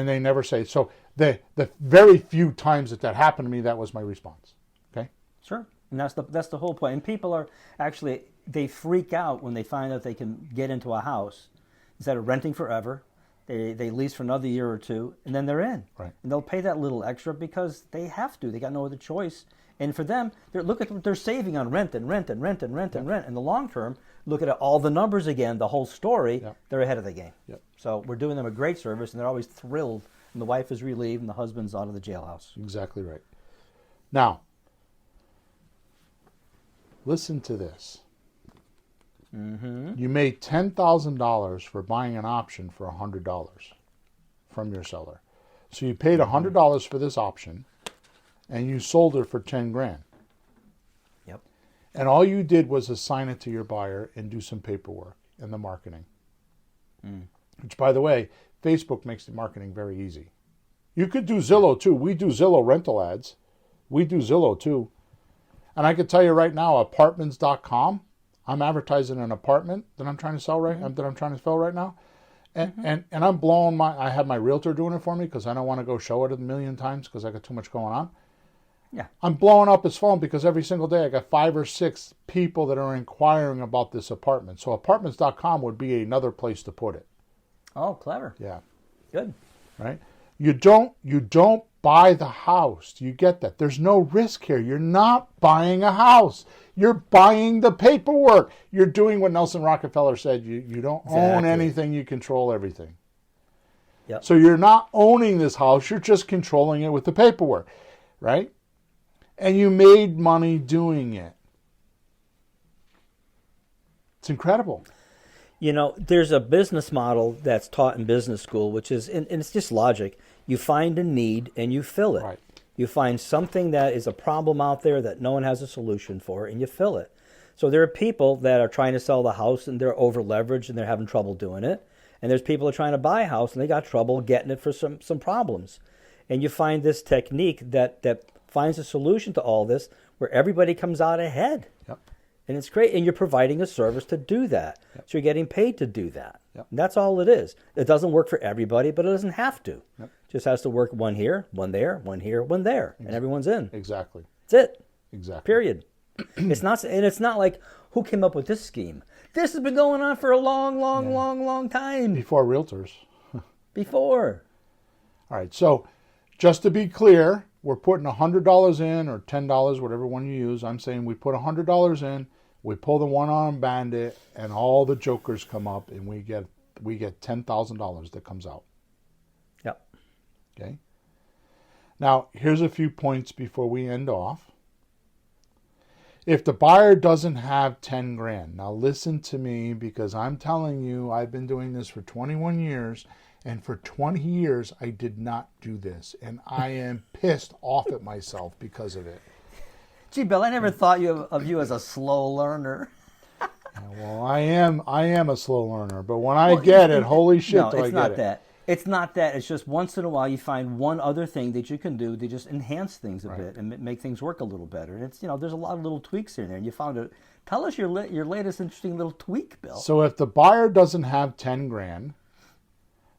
they never say. So the very few times that happened to me, that was my response. Okay? Sure. And that's the whole point. And people are actually, they freak out when they find out they can get into a house instead of renting forever. They lease for another year or two, and then they're in. Right. And they'll pay that little extra because they have to. They got no other choice. And for them, look at what they're saving on rent and rent and rent and rent and rent. In the long term, look at all the numbers again, the whole story. Yep. They're ahead of the game. Yep. So we're doing them a great service, and they're always thrilled. And the wife is relieved, and the husband's out of the jailhouse. Exactly right. Now, listen to this. You made $10,000 for buying an option for $100 from your seller. So you paid $100 for this option, and you sold it for $10,000. Yep. And all you did was assign it to your buyer and do some paperwork and the marketing. Which, by the way, Facebook makes the marketing very easy. You could do Zillow too. We do Zillow rental ads. We do Zillow too. And I can tell you right now, apartments.com. I'm advertising an apartment that I'm trying to sell that I'm trying to fill right now, and I'm blowing I have my realtor doing it for me because I don't want to go show it a million times because I got too much going on. Yeah, I'm blowing up his phone because every single day I got 5 or 6 people that are inquiring about this apartment. So apartments.com would be another place to put it. Oh, clever. Yeah, Good. right. You don't buy the house. Do you get that? There's no risk here. You're not buying a house. You're buying the paperwork. You're doing what Nelson Rockefeller said. You don't own anything. You control everything. Yep. So you're not owning this house. You're just controlling it with the paperwork, right? And you made money doing it. It's incredible. You know, there's a business model that's taught in business school, which is, and it's just logic. You find a need and you fill it. Right. You find something that is a problem out there that no one has a solution for, and you fill it. So there are people that are trying to sell the house and they're over leveraged and they're having trouble doing it. And there's people that are trying to buy a house and they got trouble getting it for some problems. And you find this technique that finds a solution to all this where everybody comes out ahead. Yep. And it's great. And you're providing a service to do that. Yep. So you're getting paid to do that. Yep. And that's all it is. It doesn't work for everybody, but it doesn't have to. Yep. Just has to work one here, one there, one here, one there. And everyone's in. Exactly. That's it. Exactly. Period. It's not like, who came up with this scheme? This has been going on for a long time. Before realtors. Before. All right. So just to be clear, we're putting $100 in or $10, whatever one you use. I'm saying we put $100 in, we pull the one-armed bandit, and all the jokers come up, and we get $10,000 that comes out. Yep. Okay. Now, here's a few points before we end off. If the buyer doesn't have $10,000, now listen to me because I'm telling you, I've been doing this for 21 years, and for 20 years I did not do this, and I am pissed off at myself because of it. Gee, Bill, I never thought of you as a slow learner. Well, I am a slow learner, but when I get it, holy shit, no, do I get it's not it. that. It's not that. It's just once in a while you find one other thing that you can do to just enhance things a bit and make things work a little better. And it's, there's a lot of little tweaks in there. And you found it. Tell us your latest interesting little tweak, Bill. So if the buyer doesn't have $10,000,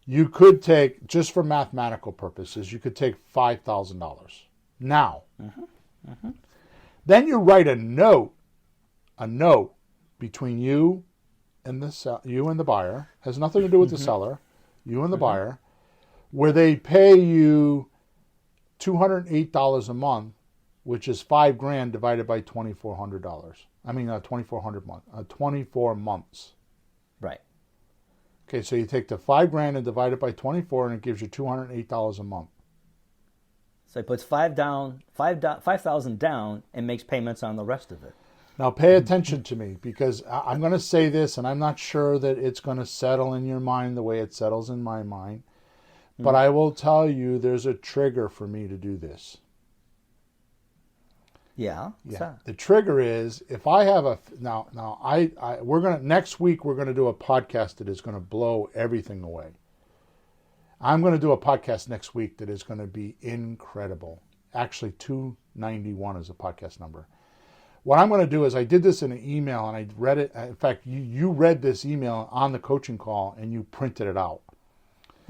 you could take, just for mathematical purposes, you could take $5,000. Now, then you write a note between you and the buyer. Has nothing to do with the seller. You and the buyer, where they pay you $208 a month, which is $5,000 divided by $2,400. I mean, 2,400 month, 24 months. Right. Okay, so you take the $5,000 and divide it by 24, and it gives you $208 a month. So he puts 5,000 down and makes payments on the rest of it. Now pay attention to me, because I'm going to say this, and I'm not sure that it's going to settle in your mind the way it settles in my mind. But I will tell you, there's a trigger for me to do this. Yeah. The trigger is, if I have next week we're gonna do a podcast that is gonna blow everything away. I'm gonna do a podcast next week that is gonna be incredible. Actually, 291 is a podcast number. What I'm gonna do is, I did this in an email and I read it. In fact, you read this email on the coaching call and you printed it out.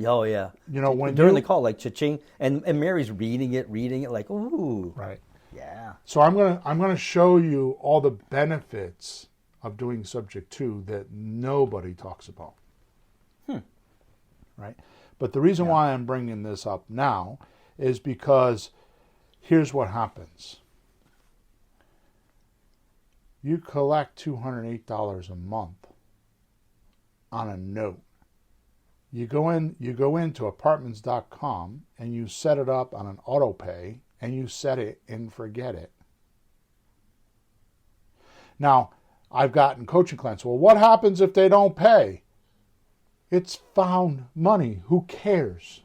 Oh yeah. When during the call, like cha-ching, and Mary's reading it like, ooh. Right. Yeah. So I'm gonna show you all the benefits of doing subject 2 that nobody talks about. Right? But the reason why I'm bringing this up now is because here's what happens. You collect $208 a month on a note. You go into apartments.com and you set it up on an auto pay, and you set it and forget it. Now, I've gotten coaching clients, well, what happens if they don't pay? It's found money. Who cares?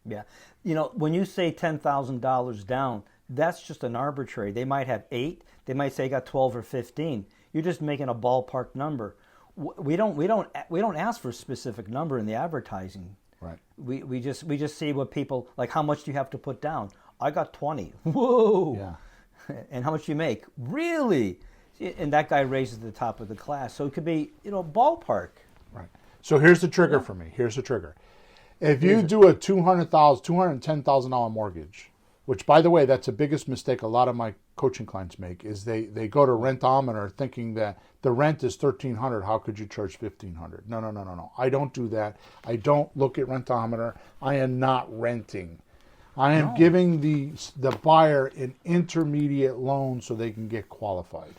Yeah. When you say $10,000 down, that's just an arbitrary. They might have 8. They might say got 12 or 15. You're just making a ballpark number. We don't ask for a specific number in the advertising. Right. We just see what people like. How much do you have to put down? I got 20. Whoa. Yeah. And how much do you make? Really? And that guy raises the top of the class. So it could be, ballpark. Right. So here's the trigger for me. Here's the trigger. If you do a $210,000 mortgage, which, by the way, that's the biggest mistake a lot of my coaching clients make, is they go to Rentometer thinking that the rent is $1,300. How could you charge $1,500? No. I don't do that. I don't look at Rentometer. I am not renting. I am giving the buyer an intermediate loan so they can get qualified.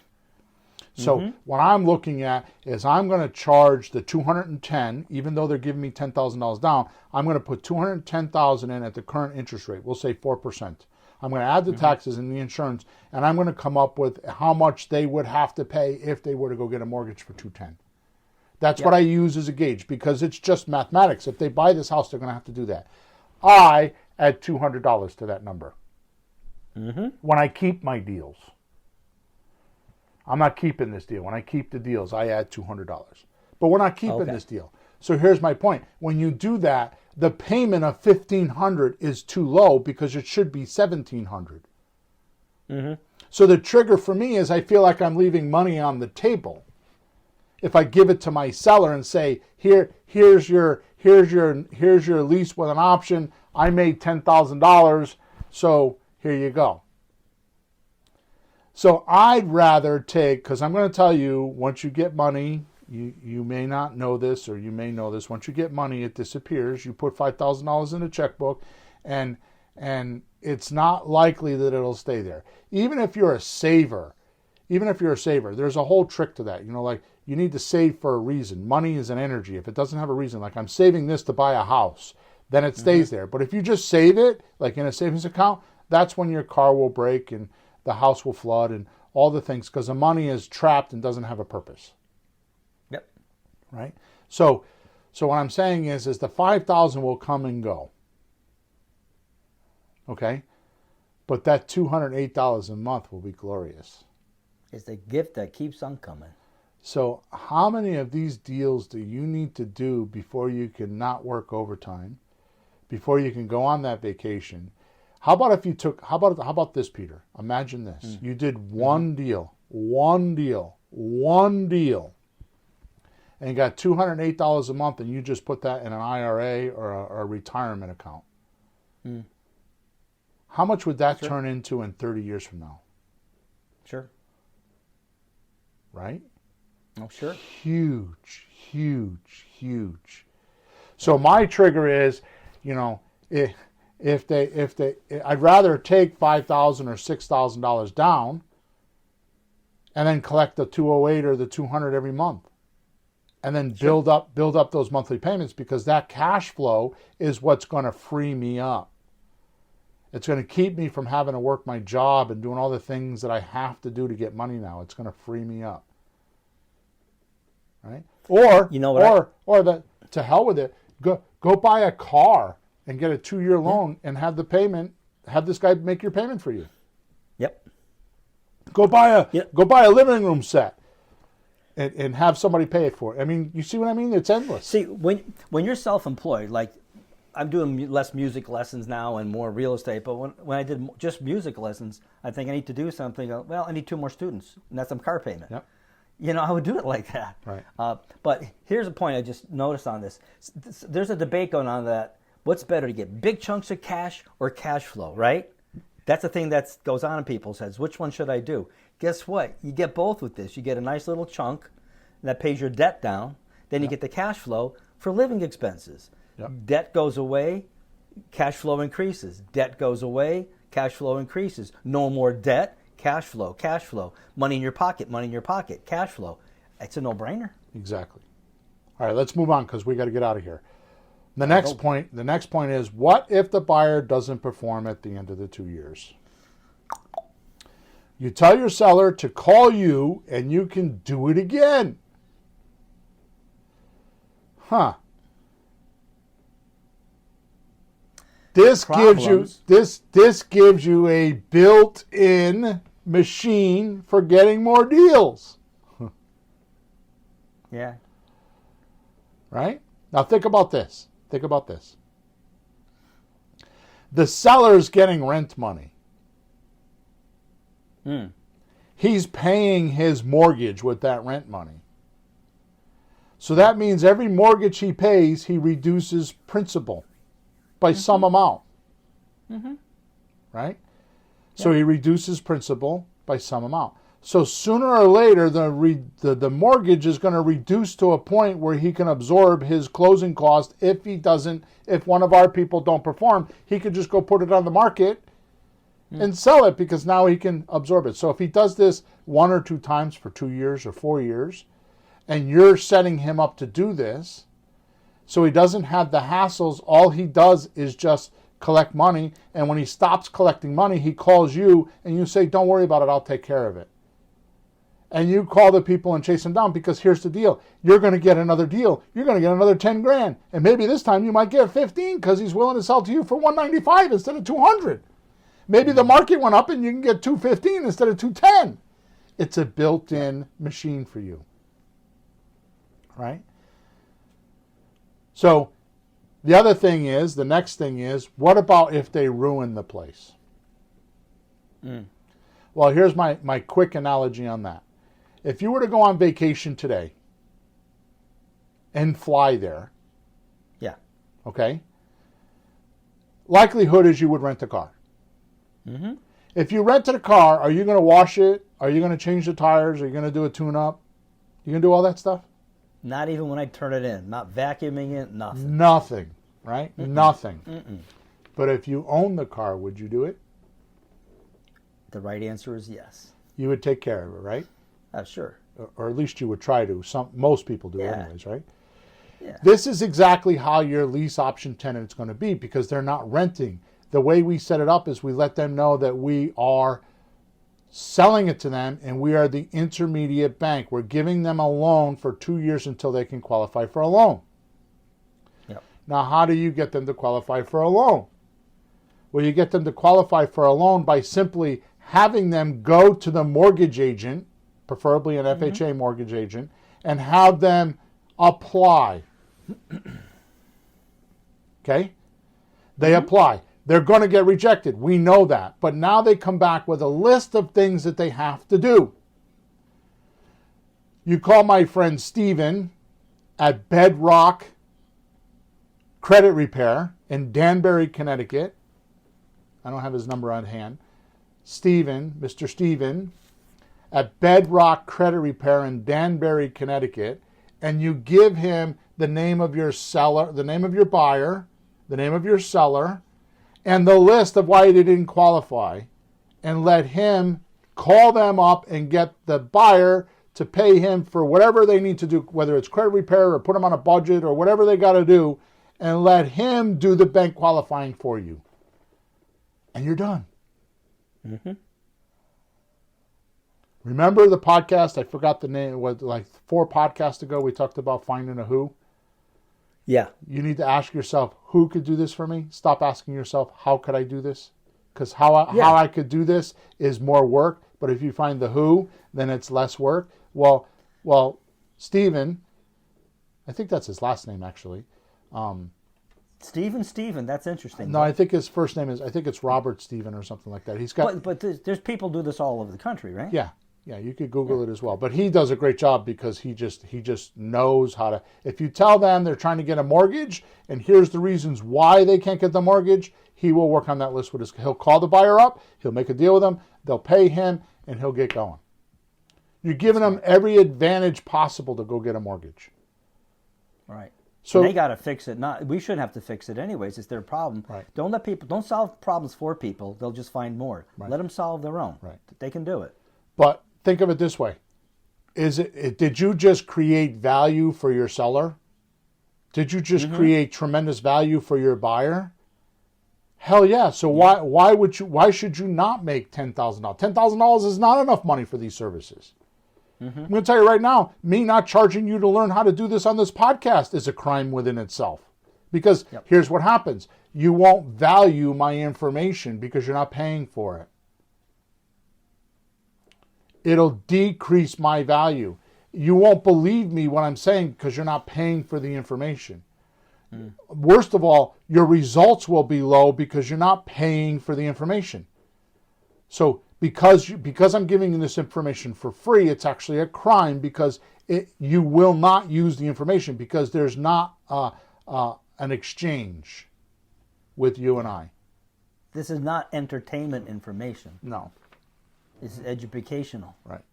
So what I'm looking at is, I'm going to charge the $210, even though they're giving me $10,000 down. I'm going to put $210,000 in at the current interest rate. We'll say 4%. I'm going to add the taxes and the insurance, and I'm going to come up with how much they would have to pay if they were to go get a mortgage for $210. That's what I use as a gauge, because it's just mathematics. If they buy this house, they're going to have to do that. I add $200 to that number when I keep my deals. I'm not keeping this deal. When I keep the deals, I add $200. But we're not keeping this deal. So here's my point. When you do that, the payment of $1,500 is too low, because it should be $1,700. So the trigger for me is, I feel like I'm leaving money on the table. If I give it to my seller and say, here's your lease with an option. I made $10,000, so here you go. So I'd rather take, because I'm going to tell you, once you get money, you may not know this, or you may know this. Once you get money, it disappears. You put $5,000 in a checkbook, and it's not likely that it'll stay there. Even if you're a saver, there's a whole trick to that. Like, you need to save for a reason. Money is an energy. If it doesn't have a reason, like I'm saving this to buy a house, then it stays there. But if you just save it, like in a savings account, that's when your car will break and the house will flood and all the things, because the money is trapped and doesn't have a purpose. Yep. Right? So what I'm saying is the $5,000 will come and go. Okay? But that $208 a month will be glorious. It's the gift that keeps on coming. So how many of these deals do you need to do before you can not work overtime, before you can go on that vacation? How about this, Peter? Imagine this. You did one deal, and you got $208 a month, and you just put that in an IRA or a retirement account. How much would that turn into in 30 years from now? Sure. Right? Oh, sure. Huge. So my trigger is, I'd rather take $5,000 or $6,000 down and then collect the $208 or the $200 every month. and then build up those monthly payments, because that cash flow is what's going to free me up. It's going to keep me from having to work my job and doing all the things that I have to do to get money now. It's going to free me up. Right? Or, to hell with it, go buy a car and get a 2-year loan and have this guy make your payment for you. Yep. Go buy a living room set and have somebody pay it for it. I mean, you see what I mean? It's endless. See, when you're self-employed, like I'm doing less music lessons now and more real estate, but when I did just music lessons, I think I need to do something. Well, I need 2 more students, and that's some car payment. Yep. I would do it like that. Right. But here's a point I just noticed on this. There's a debate going on that what's better to get big chunks of cash or cash flow, right? That's the thing that goes on in people's heads. Which one should I do? Guess what? You get both with this. You get a nice little chunk that pays your debt down. Then you get the cash flow for living expenses. Yep. Debt goes away, cash flow increases. Debt goes away, cash flow increases. No more debt, cash flow, cash flow. Money in your pocket, cash flow. It's a no-brainer. Exactly. All right, let's move on because we got to get out of here. The next point is, what if the buyer doesn't perform at the end of the 2 years? You tell your seller to call you and you can do it again. This gives you a built-in machine for getting more deals. Yeah. Right? Now think about this. The seller's getting rent money. He's paying his mortgage with that rent money. So that means every mortgage he pays, he reduces principal by some amount. Right? So he reduces principal by some amount. So sooner or later, the mortgage is going to reduce to a point where he can absorb his closing cost. If one of our people don't perform, he could just go put it on the market and sell it, because now he can absorb it. So if he does this 1 or 2 times for 2 years or 4 years, and you're setting him up to do this, so he doesn't have the hassles, all he does is just collect money. And when he stops collecting money, he calls you and you say, don't worry about it, I'll take care of it. And you call the people and chase them down, because here's the deal. You're going to get another deal. You're going to get another 10 grand. And maybe this time you might get 15 because he's willing to sell to you for 195 instead of 200. Maybe the market went up and you can get 215 instead of 210. It's a built-in machine for you. Right? So the next thing is, what about if they ruin the place? Well, here's my quick analogy on that. If you were to go on vacation today and fly there, okay, likelihood is you would rent a car. If you rented a car, are you going to wash it? Are you going to change the tires? Are you going to do a tune-up? You going to do all that stuff? Not even when I turn it in. Not vacuuming it, nothing. Nothing, right? Nothing. But if you own the car, would you do it? The right answer is yes. You would take care of it, right? Sure. Or at least you would try to. Most people do anyways, right? Yeah. This is exactly how your lease option tenant is going to be, because they're not renting. The way we set it up is we let them know that we are selling it to them and we are the intermediate bank. We're giving them a loan for 2 years until they can qualify for a loan. Yep. Now, how do you get them to qualify for a loan? Well, you get them to qualify for a loan by simply having them go to the mortgage agent, preferably an FHA mortgage agent, and have them apply. Okay? They apply. They're going to get rejected. We know that. But now they come back with a list of things that they have to do. You call my friend Steven at Bedrock Credit Repair in Danbury, Connecticut. I don't have his number on hand. Mr. Steven at Bedrock Credit Repair in Danbury, Connecticut, and you give him the name of your seller, the name of your buyer, the name of your seller, and the list of why they didn't qualify, and let him call them up and get the buyer to pay him for whatever they need to do, whether it's credit repair or put him on a budget or whatever they got to do, and let him do the bank qualifying for you. And you're done. Mm-hmm. Remember the podcast? I forgot the name. It was like 4 podcasts ago. We talked about finding a who. Yeah. You need to ask yourself, who could do this for me? Stop asking yourself, how could I do this? Because how I could do this is more work. But if you find the who, then it's less work. Well, Stephen, I think that's his last name actually. Stephen, that's interesting. No, I think his first name is, I think it's Robert Stephen or something like that. He's got. But there's people do this all over the country, right? Yeah, you could Google it as well. But he does a great job because he just knows how to. If you tell them they're trying to get a mortgage and here's the reasons why they can't get the mortgage, he will work on that list with he'll call the buyer up, he'll make a deal with them, they'll pay him, and he'll get going. You're giving them every advantage possible to go get a mortgage. Right. So and they got to fix it. We shouldn't have to fix it anyways. It's their problem. Right. Don't solve problems for people. They'll just find more. Right. Let them solve their own. Right. They can do it. But think of it this way. Did you just create value for your seller? Did you just create tremendous value for your buyer? Hell yeah. So why should you not make $10,000? $10,000 is not enough money for these services. I'm going to tell you right now, me not charging you to learn how to do this on this podcast is a crime within itself. Because here's what happens. You won't value my information because you're not paying for it. It'll decrease my value. You won't believe me what I'm saying because you're not paying for the information. Worst of all, your results will be low because you're not paying for the information. So because I'm giving you this information for free, it's actually a crime because you will not use the information because there's not an exchange with you and I. This is not entertainment information. No. This is educational. Right.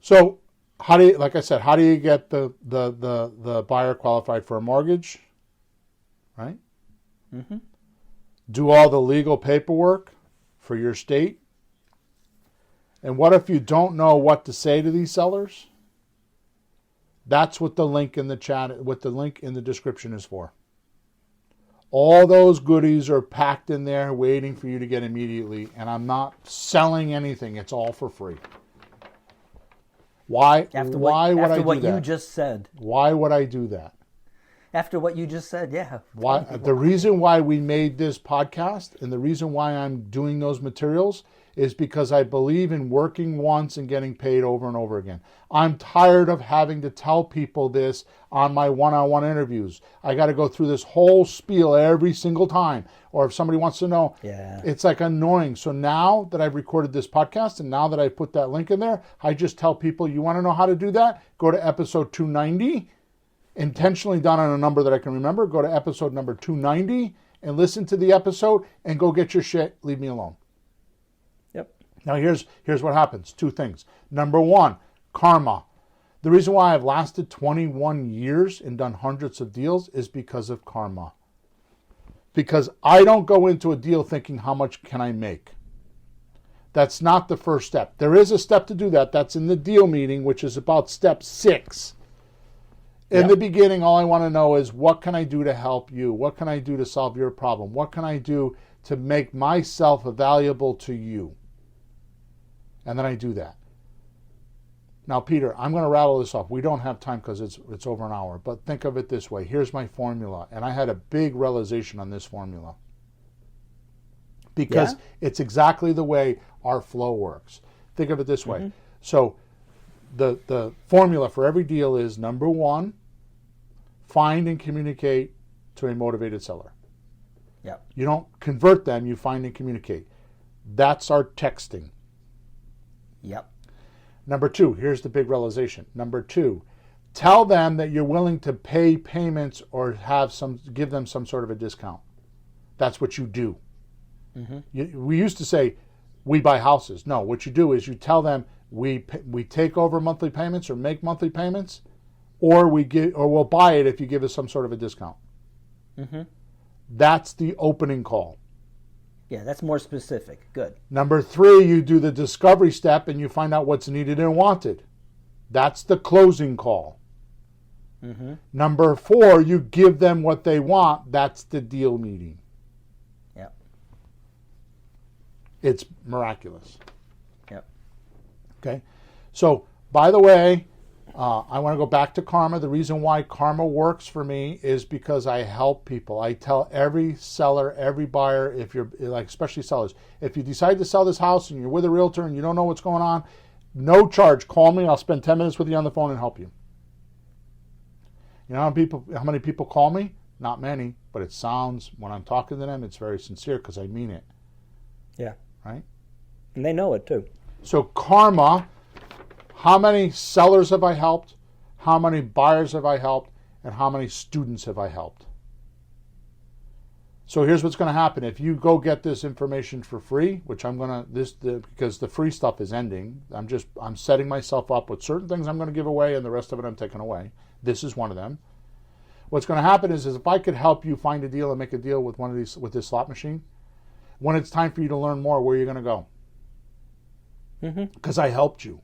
So how do you get the buyer qualified for a mortgage? Right? Mm-hmm. Do all the legal paperwork for your state. And what if you don't know what to say to these sellers? That's what the link in the chat, what the link in the description is for. All those goodies are packed in there waiting for you to get immediately, and I'm not selling anything. It's all for free. Why would I do that? After what you just said. Why would I do that? After what you just said, yeah. Why? The reason why we made this podcast and the reason why I'm doing those materials is because I believe in working once and getting paid over and over again. I'm tired of having to tell people this on my one-on-one interviews. I got to go through this whole spiel every single time. Or if somebody wants to know, it's like annoying. So now that I've recorded this podcast and now that I put that link in there, I just tell people, you want to know how to do that? Go to episode 290. Intentionally done on a number that I can remember. Go to episode number 290 and listen to the episode and go get your shit. Leave me alone. Yep. Now here's what happens. 2 things. Number 1, karma. The reason why I've lasted 21 years and done hundreds of deals is because of karma. Because I don't go into a deal thinking how much can I make. That's not the first step. There is a step to do that. That's in the deal meeting, which is about step 6. In the beginning, all I want to know is, what can I do to help you? What can I do to solve your problem? What can I do to make myself valuable to you? And then I do that. Now, Peter, I'm going to rattle this off. We don't have time because it's over an hour. But think of it this way. Here's my formula. And I had a big realization on this formula. Because it's exactly the way our flow works. Think of it this way. So the formula for every deal is, number 1, find and communicate to a motivated seller. Yep. You don't convert them, you find and communicate. That's our texting. Yep. Number 2, here's the big realization. Number 2, tell them that you're willing to pay payments or give them some sort of a discount. That's what you do. We used to say, we buy houses. No, what you do is you tell them, we take over monthly payments or make monthly payments, or we'll buy it if you give us some sort of a discount. That's the opening call. Yeah, that's more specific. Good. Number 3, you do the discovery step and you find out what's needed and wanted. That's the closing call. Number 4, you give them what they want. That's the deal meeting. Yep. It's miraculous. Yep. Okay. So, by the way, I want to go back to karma. The reason why karma works for me is because I help people. I tell every seller, every buyer, if you're like, especially sellers, if you decide to sell this house and you're with a realtor and you don't know what's going on, no charge. Call me. I'll spend 10 minutes with you on the phone and help you. You know how many people call me? Not many, but it sounds, when I'm talking to them, it's very sincere because I mean it. Yeah. Right? And they know it too. So karma, how many sellers have I helped? How many buyers have I helped? And how many students have I helped? So here's what's going to happen. If you go get this information for free, which I'm going to, because the free stuff is ending, I'm setting myself up with certain things I'm going to give away and the rest of it I'm taking away. This is one of them. What's going to happen is if I could help you find a deal and make a deal with with this slot machine, when it's time for you to learn more, where are you going to go? Because I helped you.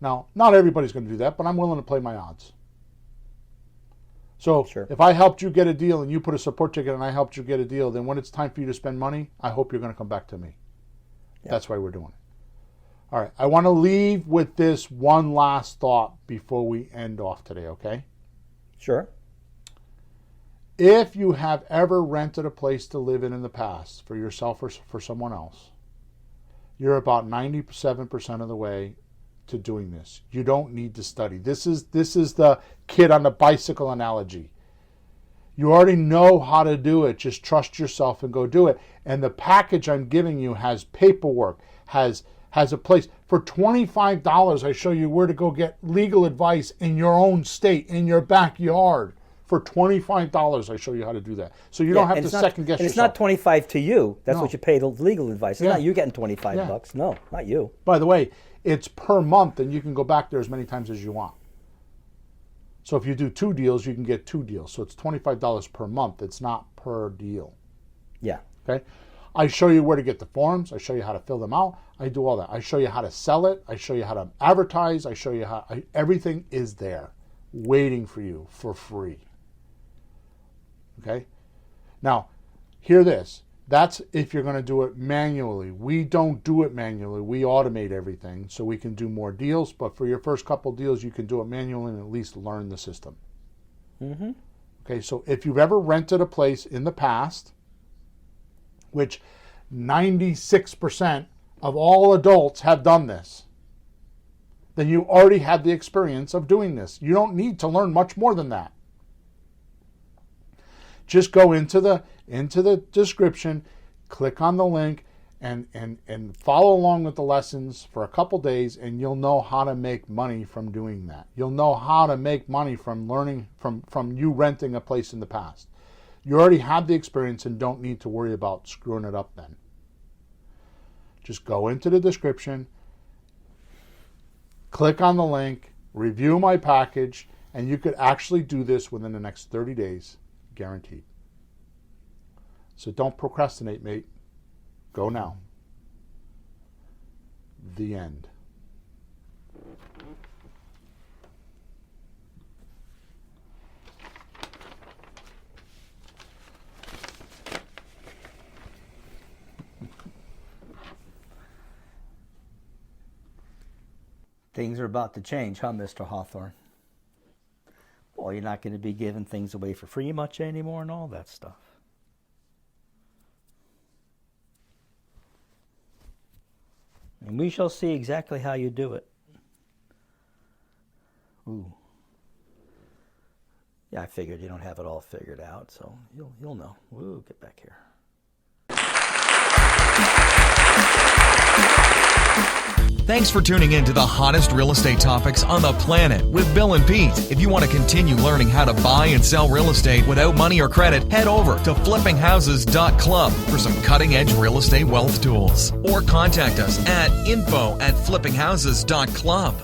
Now, not everybody's going to do that, but I'm willing to play my odds. So if I helped you get a deal and you put a support ticket and I helped you get a deal, then when it's time for you to spend money, I hope you're going to come back to me. Yep. That's why we're doing it. All right. I want to leave with this one last thought before we end off today, okay? Sure. If you have ever rented a place to live in the past for yourself or for someone else, you're about 97% of the way to doing this. You don't need to study. This is the kid on the bicycle analogy. You already know how to do it. Just trust yourself and go do it. And the package I'm giving you has paperwork, has a place. For $25, I show you where to go get legal advice in your own state, in your backyard. For $25, I show you how to do that. So you don't have to second guess yourself. And it's not $25 to you. That's No. what you pay the legal advice. It's not you getting $25. No, not you. By the way, it's per month, and you can go back there as many times as you want. So if you do 2 deals, you can get 2 deals. So it's $25 per month. It's not per deal. Yeah. Okay? I show you where to get the forms. I show you how to fill them out. I do all that. I show you how to sell it. I show you how to advertise. I show you how everything is there waiting for you for free. Okay? Now, hear this. That's if you're going to do it manually. We don't do it manually. We automate everything so we can do more deals. But for your first couple deals, you can do it manually and at least learn the system. Okay, so if you've ever rented a place in the past, which 96% of all adults have done this, then you already had the experience of doing this. You don't need to learn much more than that. Just go into the description, click on the link, and follow along with the lessons for a couple days, and you'll know how to make money from doing that. You'll know how to make money from learning from you renting a place in the past. You already have the experience and don't need to worry about screwing it up then. Just go into the description, click on the link, review my package, and you could actually do this within the next 30 days. Guaranteed. So don't procrastinate, mate. Go now. The end. Things are about to change, huh, Mr. Hawthorne? Well, you're not going to be giving things away for free much anymore and all that stuff. And we shall see exactly how you do it. Ooh. Yeah, I figured you don't have it all figured out, so you'll know. Ooh, get back here. Thanks for tuning in to the hottest real estate topics on the planet with Bill and Pete. If you want to continue learning how to buy and sell real estate without money or credit, head over to flippinghouses.club for some cutting-edge real estate wealth tools. Or contact us at info@flippinghouses.club.